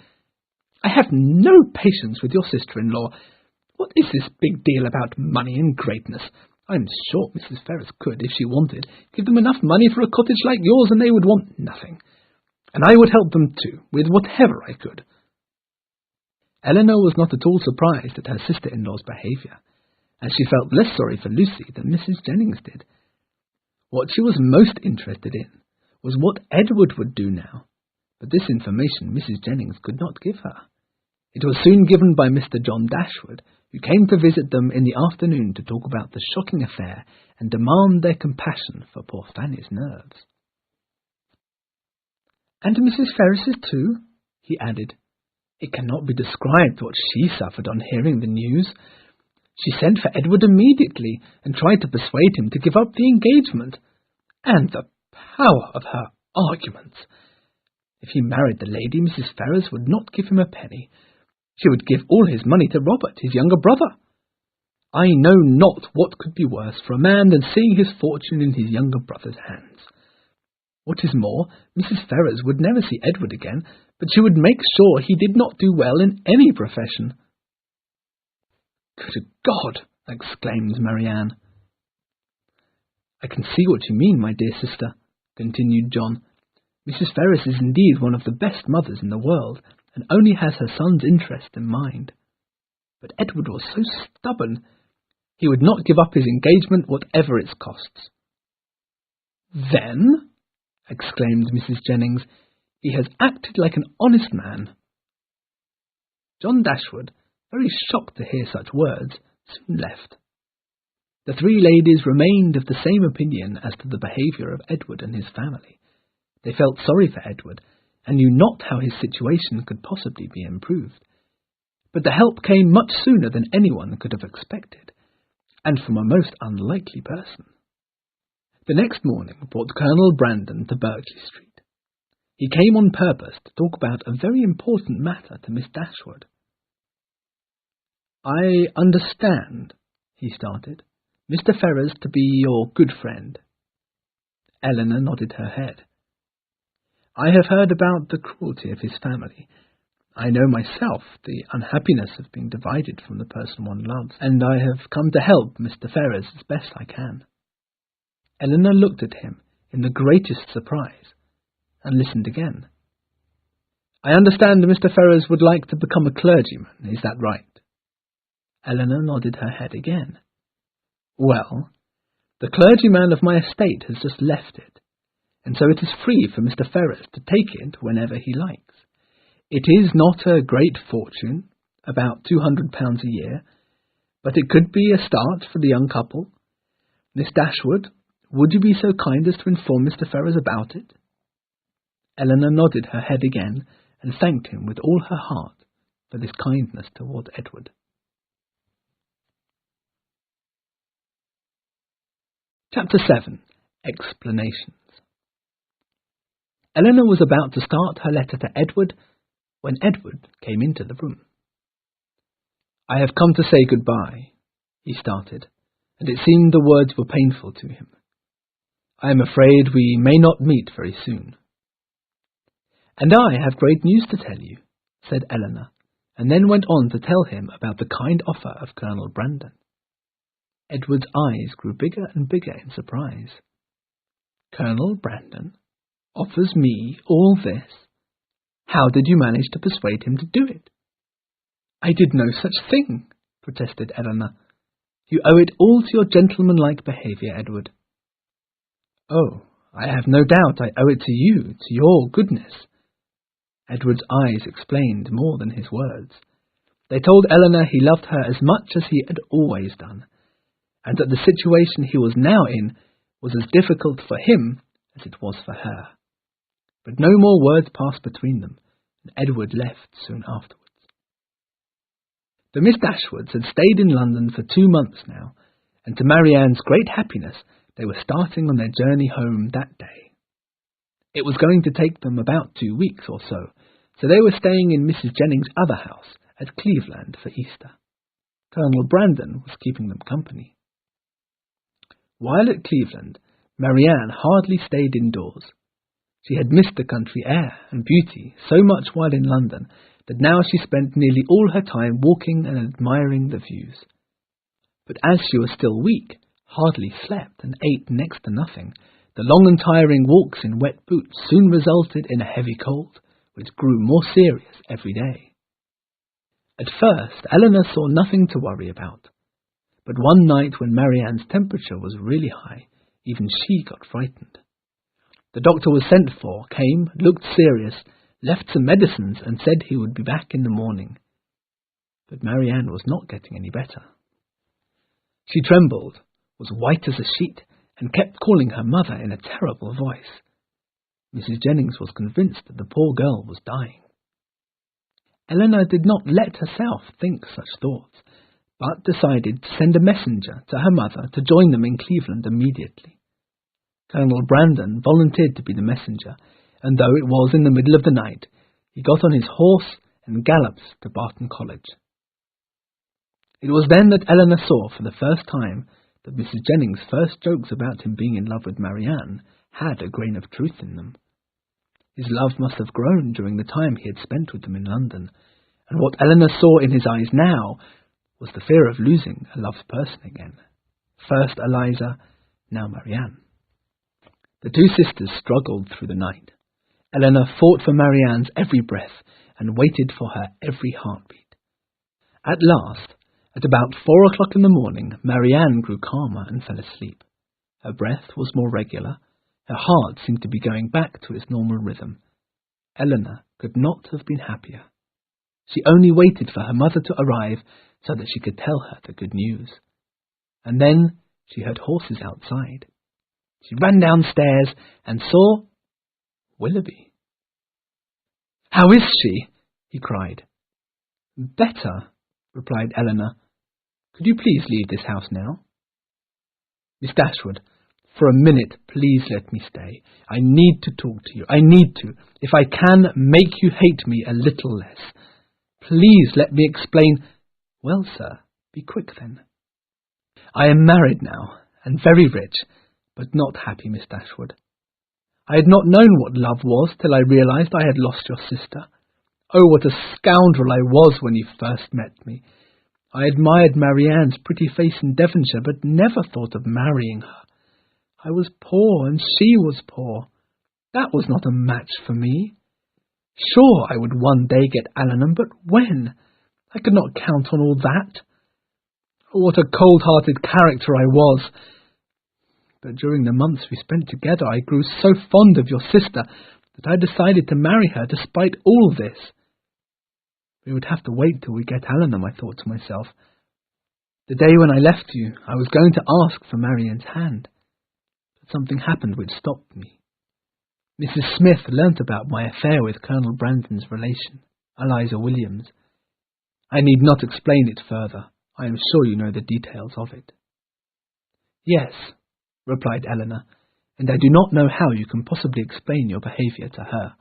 [SPEAKER 1] I have no patience with your sister-in-law. What is this big deal about money and greatness? I'm sure Mrs. Ferrars could, if she wanted, give them enough money for a cottage like yours, and they would want nothing. And I would help them too, with whatever I could. Elinor was not at all surprised at her sister-in-law's behaviour, and she felt less sorry for Lucy than Mrs. Jennings did. What she was most interested in was what Edward would do now, but this information Mrs. Jennings could not give her. It was soon given by Mr. John Dashwood, who came to visit them in the afternoon to talk about the shocking affair and demand their compassion for poor Fanny's nerves. "And Mrs. Ferrars's too," he added. "It cannot be described what she suffered on hearing the news. She sent for Edward immediately and tried to persuade him to give up the engagement. And the power of her arguments! If he married the lady, Mrs. Ferrars would not give him a penny. She would give all his money to Robert, his younger brother. I know not what could be worse for a man than seeing his fortune in his younger brother's hands. What is more, Mrs. Ferrars would never see Edward again, but she would make sure he did not do well in any profession." "Good God!" exclaimed Marianne. "I can see what you mean, my dear sister," continued John. "Mrs. Ferrars is indeed one of the best mothers in the world, and only has her son's interest in mind. But Edward was so stubborn. He would not give up his engagement, whatever its costs." "Then," exclaimed Mrs. Jennings, "he has acted like an honest man." John Dashwood, very shocked to hear such words, soon left. The three ladies remained of the same opinion as to the behaviour of Edward and his family. They felt sorry for Edward, and knew not how his situation could possibly be improved. But the help came much sooner than anyone could have expected, and from a most unlikely person. The next morning brought Colonel Brandon to Berkeley Street. He came on purpose to talk about a very important matter to Miss Dashwood. "I understand," he started, "Mr. Ferrers to be your good friend." Eleanor nodded her head. "I have heard about the cruelty of his family. I know myself the unhappiness of being divided from the person one loves, and I have come to help Mr. Ferrers as best I can." Eleanor looked at him in the greatest surprise, and listened again. "I understand Mr. Ferrers would like to become a clergyman, is that right?" Eleanor nodded her head again. "Well, the clergyman of my estate has just left it, and so it is free for Mr. Ferrers to take it whenever he likes. It is not a great fortune, about £200 a year, but it could be a start for the young couple. Miss Dashwood, would you be so kind as to inform Mr. Ferrers about it?" Eleanor nodded her head again, and thanked him with all her heart for this kindness toward Edward. Chapter 7. Explanations. Eleanor was about to start her letter to Edward when Edward came into the room. "I have come to say goodbye," he started, and it seemed the words were painful to him. "I am afraid we may not meet very soon." "And I have great news to tell you," said Eleanor, and then went on to tell him about the kind offer of Colonel Brandon. Edward's eyes grew bigger and bigger in surprise. "Colonel Brandon offers me all this? How did you manage to persuade him to do it?" "I did no such thing," protested Eleanor. "You owe it all to your gentlemanlike behaviour, Edward." "Oh, I have no doubt I owe it to you, to your goodness." Edward's eyes explained more than his words. They told Eleanor he loved her as much as he had always done, and that the situation he was now in was as difficult for him as it was for her. But no more words passed between them, and Edward left soon afterwards. The Miss Dashwoods had stayed in London for 2 months now, and to Marianne's great happiness they were starting on their journey home that day. It was going to take them about 2 weeks or so they were staying in Mrs. Jennings' other house at Cleveland for Easter. Colonel Brandon was keeping them company. While at Cleveland, Marianne hardly stayed indoors. She had missed the country air and beauty so much while in London that now she spent nearly all her time walking and admiring the views. But as she was still weak, hardly slept, and ate next to nothing, the long and tiring walks in wet boots soon resulted in a heavy cold, which grew more serious every day. At first, Eleanor saw nothing to worry about, but one night when Marianne's temperature was really high, even she got frightened. The doctor was sent for, came, looked serious, left some medicines, and said he would be back in the morning. But Marianne was not getting any better. She trembled, was white as a sheet, and kept calling her mother in a terrible voice. Mrs. Jennings was convinced that the poor girl was dying. Eleanor did not let herself think such thoughts, but decided to send a messenger to her mother to join them in Cleveland immediately. Colonel Brandon volunteered to be the messenger, and though it was in the middle of the night, he got on his horse and galloped to Barton College. It was then that Eleanor saw for the first time that Mrs. Jennings' first jokes about him being in love with Marianne had a grain of truth in them. His love must have grown during the time he had spent with them in London, and what Eleanor saw in his eyes now was the fear of losing a loved person again. First Eliza, now Marianne. The two sisters struggled through the night. Eleanor fought for Marianne's every breath and waited for her every heartbeat. At last, at about 4 o'clock in the morning, Marianne grew calmer and fell asleep. Her breath was more regular. Her heart seemed to be going back to its normal rhythm. Eleanor could not have been happier. She only waited for her mother to arrive so that she could tell her the good news. And then she heard horses outside. She ran downstairs and saw Willoughby. "How is she?" he cried. "Better," replied Eleanor. "Could you please leave this house now?" "Miss Dashwood, for a minute, please let me stay. I need to talk to you. I need to. If I can make you hate me a little less. Please let me explain." Well, sir, be quick then. I am married now, and very rich, but not happy, Miss Dashwood. I had not known what love was till I realized I had lost your sister. Oh, what a scoundrel I was when you first met me. I admired Marianne's pretty face in Devonshire, but never thought of marrying her. I was poor, and she was poor. That was not a match for me. Sure, I would one day get Allenham, but when? I could not count on all that. Oh, what a cold-hearted character I was! But during the months we spent together, I grew so fond of your sister that I decided to marry her despite all this. We would have to wait till we get Allenham, I thought to myself. The day when I left you, I was going to ask for Marianne's hand, but something happened which stopped me. Mrs. Smith learnt about my affair with Colonel Brandon's relation, Eliza Williams. I need not explain it further. I am sure you know the details of it. Yes, replied Eleanor, and I do not know how you can possibly explain your behaviour to her.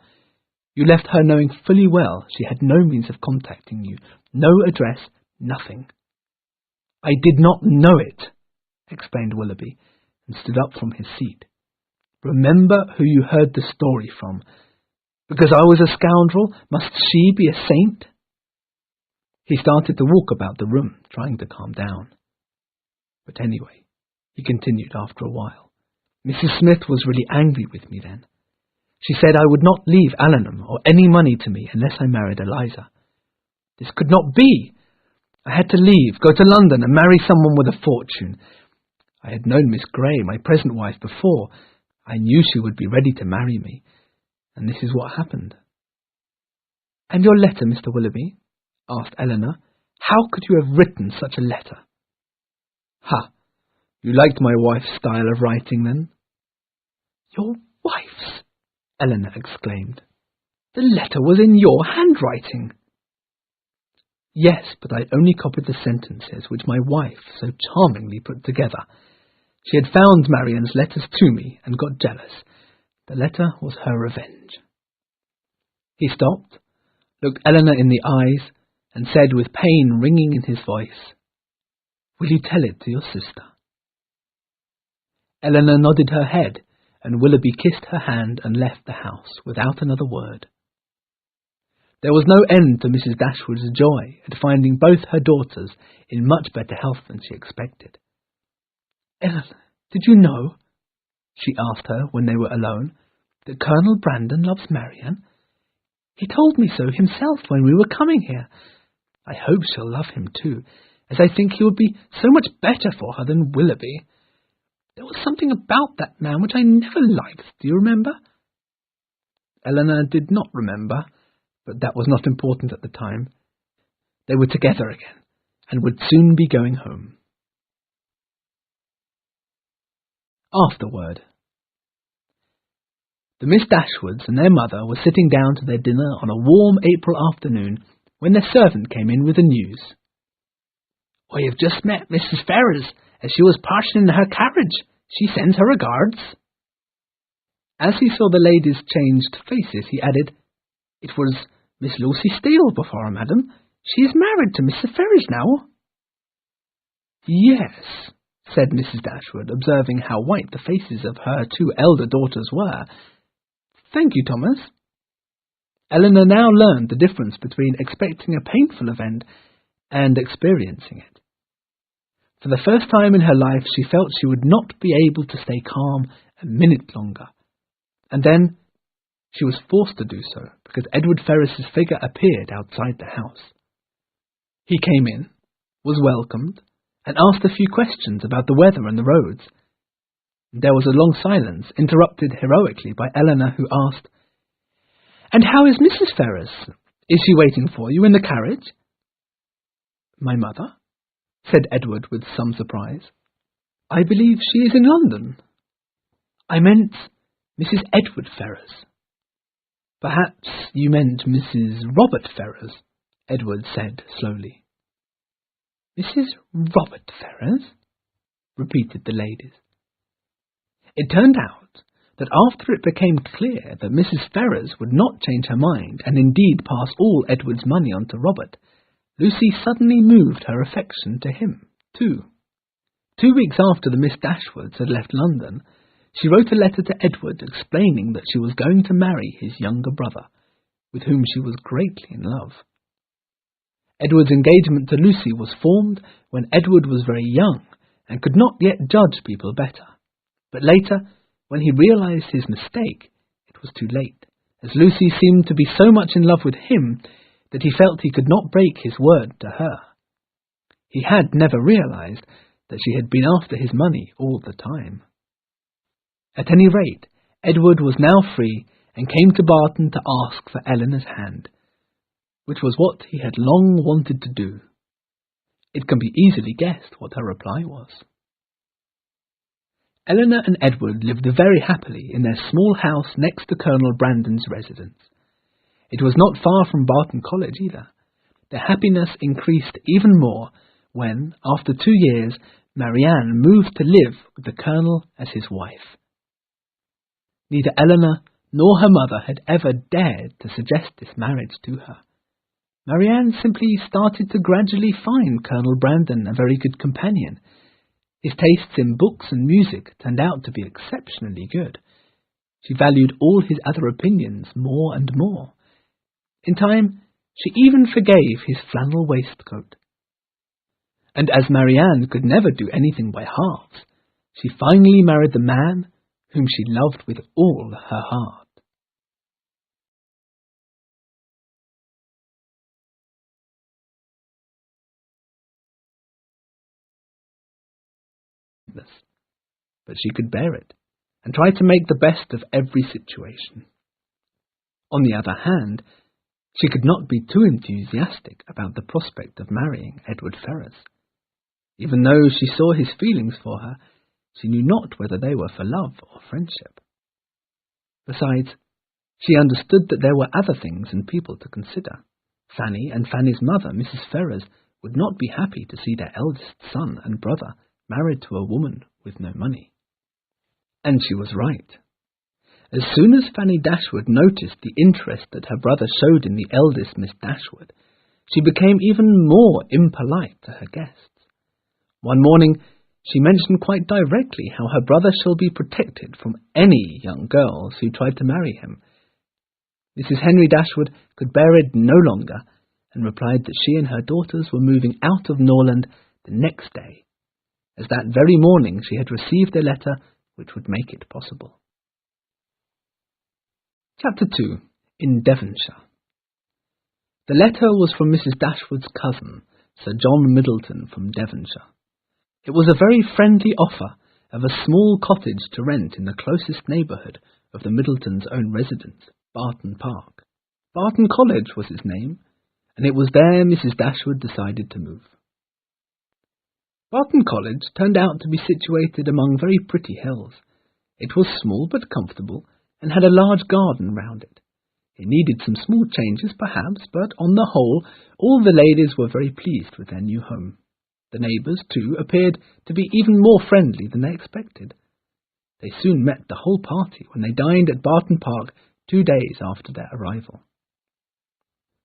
[SPEAKER 1] You left her knowing fully well she had no means of contacting you, no address, nothing. I did not know it, explained Willoughby, and stood up from his seat. Remember who you heard the story from. Because I was a scoundrel, must she be a saint? He started to walk about the room, trying to calm down. But anyway, he continued after a while, Mrs. Smith was really angry with me then. She said I would not leave Allenham or any money to me unless I married Eliza. This could not be. I had to leave, go to London and marry someone with a fortune. I had known Miss Grey, my present wife, before. I knew she would be ready to marry me, and this is what happened. And your letter, Mr. Willoughby? Asked Eleanor. How could you have written such a letter? Ha! You liked my wife's style of writing, then? Your wife's? Eleanor exclaimed. The letter was in your handwriting. Yes, but I only copied the sentences which my wife so charmingly put together. She had found Marianne's letters to me and got jealous. The letter was her revenge. He stopped, looked Eleanor in the eyes, and said with pain ringing in his voice, Will you tell it to your sister? Eleanor nodded her head, and Willoughby kissed her hand and left the house without another word. There was no end to Mrs. Dashwood's joy at finding both her daughters in much better health than she expected. Eleanor, did you know, she asked her when they were alone, that Colonel Brandon loves Marianne? He told me so himself when we were coming here. I hope she'll love him too, as I think he would be so much better for her than Willoughby. There was something about that man which I never liked, do you remember? Eleanor did not remember, but that was not important at the time. They were together again, and would soon be going home. Afterword. The Miss Dashwoods and their mother were sitting down to their dinner on a warm April afternoon when their servant came in with the news. I have just met Mrs. Ferrers as she was passing in her carriage. She sends her regards. As he saw the ladies' changed faces, he added, It was Miss Lucy Steele before, madam. She is married to Mr. Ferrers now. Yes, said Mrs. Dashwood, observing how white the faces of her two elder daughters were. Thank you, Thomas. Eleanor now learned the difference between expecting a painful event and experiencing it. For the first time in her life, she felt she would not be able to stay calm a minute longer. And then she was forced to do so, because Edward Ferras's figure appeared outside the house. He came in, was welcomed, and asked a few questions about the weather and the roads. There was a long silence, interrupted heroically by Eleanor, who asked, And how is Mrs. Ferrers? Is she waiting for you in the carriage? My mother? Said Edward with some surprise. I believe she is in London. I meant Mrs. Edward Ferrers. Perhaps you meant Mrs. Robert Ferrers, Edward said slowly. Mrs. Robert Ferrers? Repeated the ladies. It turned out that after it became clear that Mrs. Ferrers would not change her mind and indeed pass all Edward's money on to Robert, Lucy suddenly moved her affection to him, too. 2 weeks after the Miss Dashwoods had left London, she wrote a letter to Edward explaining that she was going to marry his younger brother, with whom she was greatly in love. Edward's engagement to Lucy was formed when Edward was very young and could not yet judge people better. But later, when he realized his mistake, it was too late, as Lucy seemed to be so much in love with him that he felt he could not break his word to her. He had never realized that she had been after his money all the time. At any rate, Edward was now free and came to Barton to ask for Eleanor's hand, which was what he had long wanted to do. It can be easily guessed what her reply was. Eleanor and Edward lived very happily in their small house next to Colonel Brandon's residence. It was not far from Barton College either. Their happiness increased even more when, after 2 years, Marianne moved to live with the Colonel as his wife. Neither Eleanor nor her mother had ever dared to suggest this marriage to her. Marianne simply started to gradually find Colonel Brandon a very good companion. His tastes in books and music turned out to be exceptionally good. She valued all his other opinions more and more. In time, she even forgave his flannel waistcoat. And as Marianne could never do anything by halves, she finally married the man whom she loved with all her heart. But she could bear it, and try to make the best of every situation. On the other hand, she could not be too enthusiastic about the prospect of marrying Edward Ferrars. Even though she saw his feelings for her, she knew not whether they were for love or friendship. Besides, she understood that there were other things and people to consider. Fanny and Fanny's mother, Mrs. Ferrars, would not be happy to see their eldest son and brother married to a woman with no money. And she was right. As soon as Fanny Dashwood noticed the interest that her brother showed in the eldest Miss Dashwood, she became even more impolite to her guests. One morning, she mentioned quite directly how her brother shall be protected from any young girls who tried to marry him. Mrs. Henry Dashwood could bear it no longer, and replied that she and her daughters were moving out of Norland the next day, as that very morning she had received a letter which would make it possible. Chapter 2. In Devonshire. The letter was from Mrs. Dashwood's cousin, Sir John Middleton from Devonshire. It was a very friendly offer of a small cottage to rent in the closest neighbourhood of the Middletons' own residence, Barton Park. Barton College was its name, and it was there Mrs. Dashwood decided to move. Barton College turned out to be situated among very pretty hills. It was small but comfortable, and had a large garden round it. It needed some small changes, perhaps, but on the whole, all the ladies were very pleased with their new home. The neighbours, too, appeared to be even more friendly than they expected. They soon met the whole party when they dined at Barton Park 2 days after their arrival.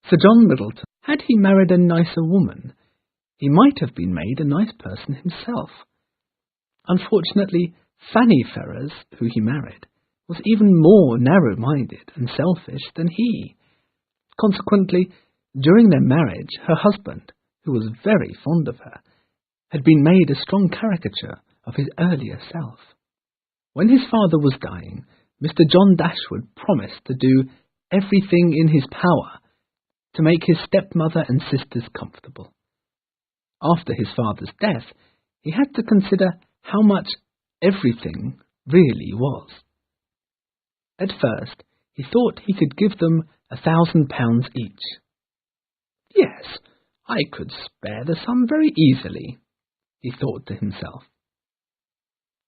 [SPEAKER 1] Sir John Middleton, had he married a nicer woman, he might have been made a nice person himself. Unfortunately, Fanny Ferrars, who he married, was even more narrow-minded and selfish than he. Consequently, during their marriage, her husband, who was very fond of her, had been made a strong caricature of his earlier self. When his father was dying, Mr. John Dashwood promised to do everything in his power to make his stepmother and sisters comfortable. After his father's death, he had to consider how much everything really was. At first, he thought he could give them £1,000 each. Yes, I could spare the sum very easily, he thought to himself.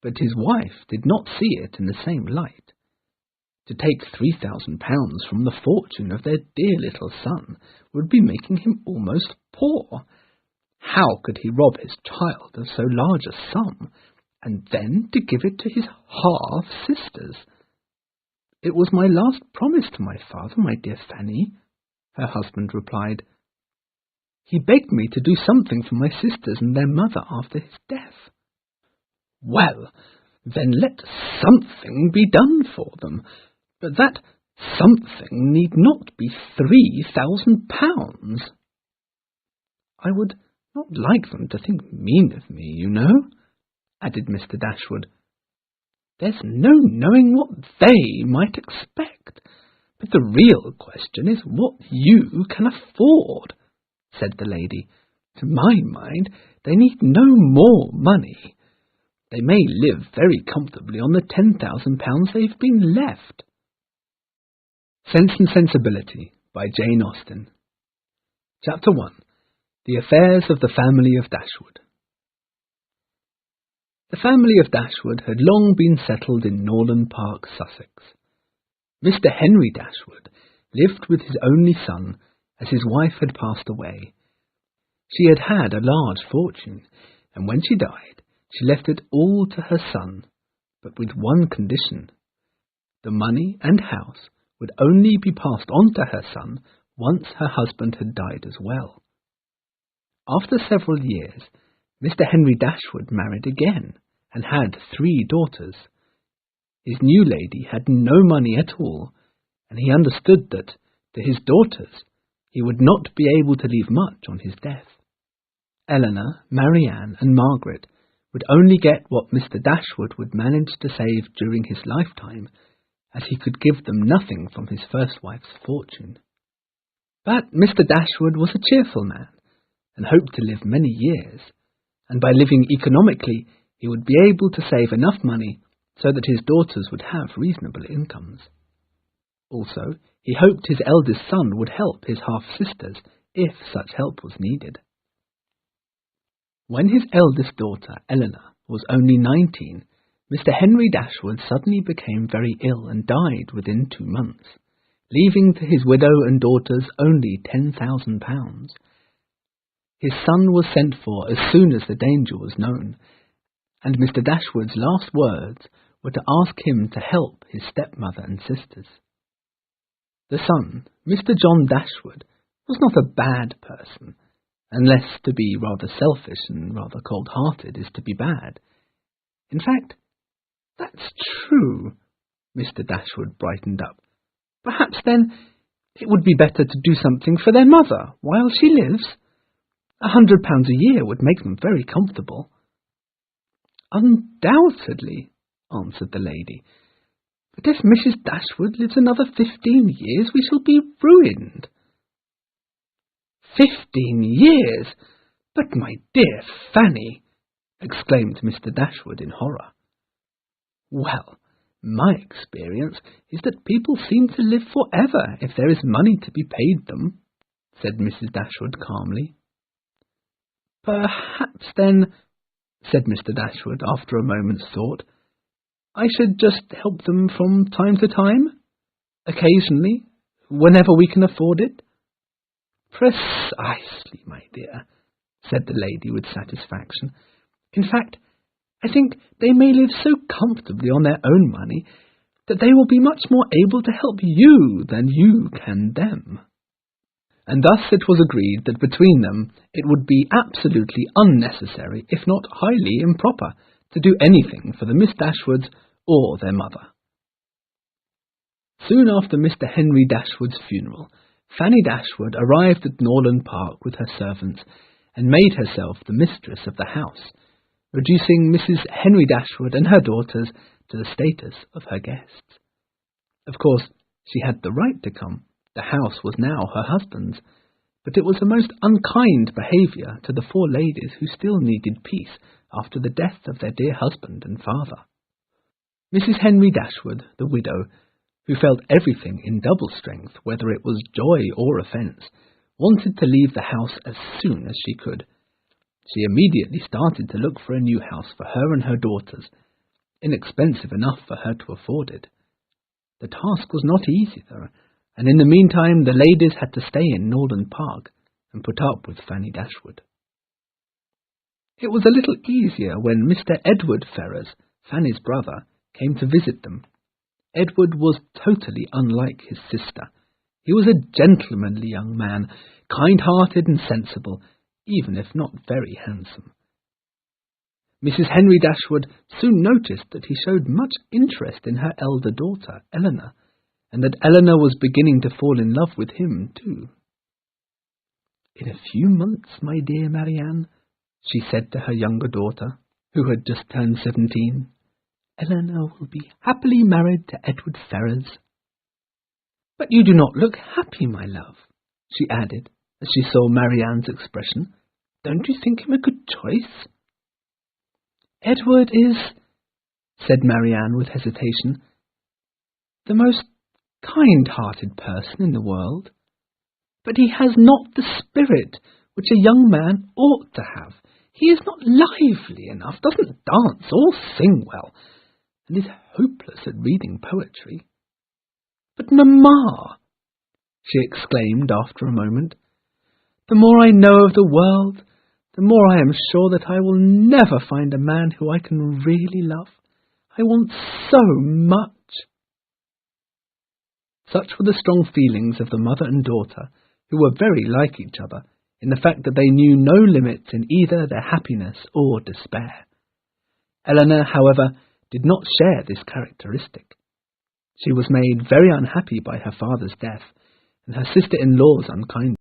[SPEAKER 1] But his wife did not see it in the same light. To take £3,000 from the fortune of their dear little son would be making him almost poor. How could he rob his child of so large a sum, and then to give it to his half-sisters? It was my last promise to my father, my dear Fanny, her husband replied. He begged me to do something for my sisters and their mother after his death. Well, then let something be done for them, but that something need not be £3,000. I would not like them to think mean of me, you know, added Mr. Dashwood. There's no knowing what they might expect, but the real question is what you can afford, said the lady. To my mind, they need no more money. They may live very comfortably on the £10,000 they've been left. Sense and Sensibility by Jane Austen. Chapter 1. The Affairs of the Family of Dashwood. The family of Dashwood had long been settled in Norland Park, Sussex. Mr. Henry Dashwood lived with his only son, as his wife had passed away. She had had a large fortune, and when she died, she left it all to her son, but with one condition. The money and house would only be passed on to her son once her husband had died as well. After several years, Mr. Henry Dashwood married again, and had 3 daughters. His new lady had no money at all, and he understood that, to his daughters, he would not be able to leave much on his death. Eleanor, Marianne, and Margaret would only get what Mr. Dashwood would manage to save during his lifetime, as he could give them nothing from his first wife's fortune. But Mr. Dashwood was a cheerful man, and hoped to live many years, and by living economically he would be able to save enough money so that his daughters would have reasonable incomes. Also, he hoped his eldest son would help his half-sisters if such help was needed. When his eldest daughter, Eleanor, was only 19, Mr. Henry Dashwood suddenly became very ill and died within 2 months, leaving to his widow and daughters only £10,000. His son was sent for as soon as the danger was known, and Mr. Dashwood's last words were to ask him to help his stepmother and sisters. The son, Mr. John Dashwood, was not a bad person, unless to be rather selfish and rather cold-hearted is to be bad. In fact, that's true. Mr. Dashwood brightened up. Perhaps, then, it would be better to do something for their mother while she lives. £100 a year would make them very comfortable. Undoubtedly, answered the lady. But if Mrs. Dashwood lives another 15 years, we shall be ruined. 15 years? But my dear Fanny, exclaimed Mr. Dashwood in horror. Well, my experience is that people seem to live forever if there is money to be paid them, said Mrs. Dashwood calmly. Perhaps, then, said Mr. Dashwood after a moment's thought, I should just help them from time to time, occasionally, whenever we can afford it. Precisely, my dear, said the lady with satisfaction. In fact, I think they may live so comfortably on their own money that they will be much more able to help you than you can them. And thus it was agreed that between them it would be absolutely unnecessary, if not highly improper, to do anything for the Miss Dashwoods or their mother. Soon after Mr. Henry Dashwood's funeral, Fanny Dashwood arrived at Norland Park with her servants and made herself the mistress of the house, reducing Mrs. Henry Dashwood and her daughters to the status of her guests. Of course, she had the right to come. The house was now her husband's, but it was a most unkind behaviour to the 4 ladies who still needed peace after the death of their dear husband and father. Mrs. Henry Dashwood, the widow, who felt everything in double strength, whether it was joy or offence, wanted to leave the house as soon as she could. She immediately started to look for a new house for her and her daughters, inexpensive enough for her to afford it. The task was not easy, though, and in the meantime the ladies had to stay in Norland Park and put up with Fanny Dashwood. It was a little easier when Mr. Edward Ferrars, Fanny's brother, came to visit them. Edward was totally unlike his sister. He was a gentlemanly young man, kind-hearted and sensible, even if not very handsome. Mrs. Henry Dashwood soon noticed that he showed much interest in her elder daughter, Eleanor, and that Eleanor was beginning to fall in love with him too. "In a few months, my dear Marianne," she said to her younger daughter, who had just turned 17, "Eleanor will be happily married to Edward Ferrars." "But you do not look happy, my love," she added, as she saw Marianne's expression. "Don't you think him a good choice?" "Edward is," said Marianne with hesitation, "the most kind-hearted person in the world. But he has not the spirit which a young man ought to have. He is not lively enough, doesn't dance or sing well, and is hopeless at reading poetry. But, mamma," she exclaimed after a moment, "the more I know of the world, the more I am sure that I will never find a man who I can really love. I want so much." Such were the strong feelings of the mother and daughter, who were very like each other, in the fact that they knew no limits in either their happiness or despair. Eleanor, however, did not share this characteristic. She was made very unhappy by her father's death, and her sister-in-law's unkindness.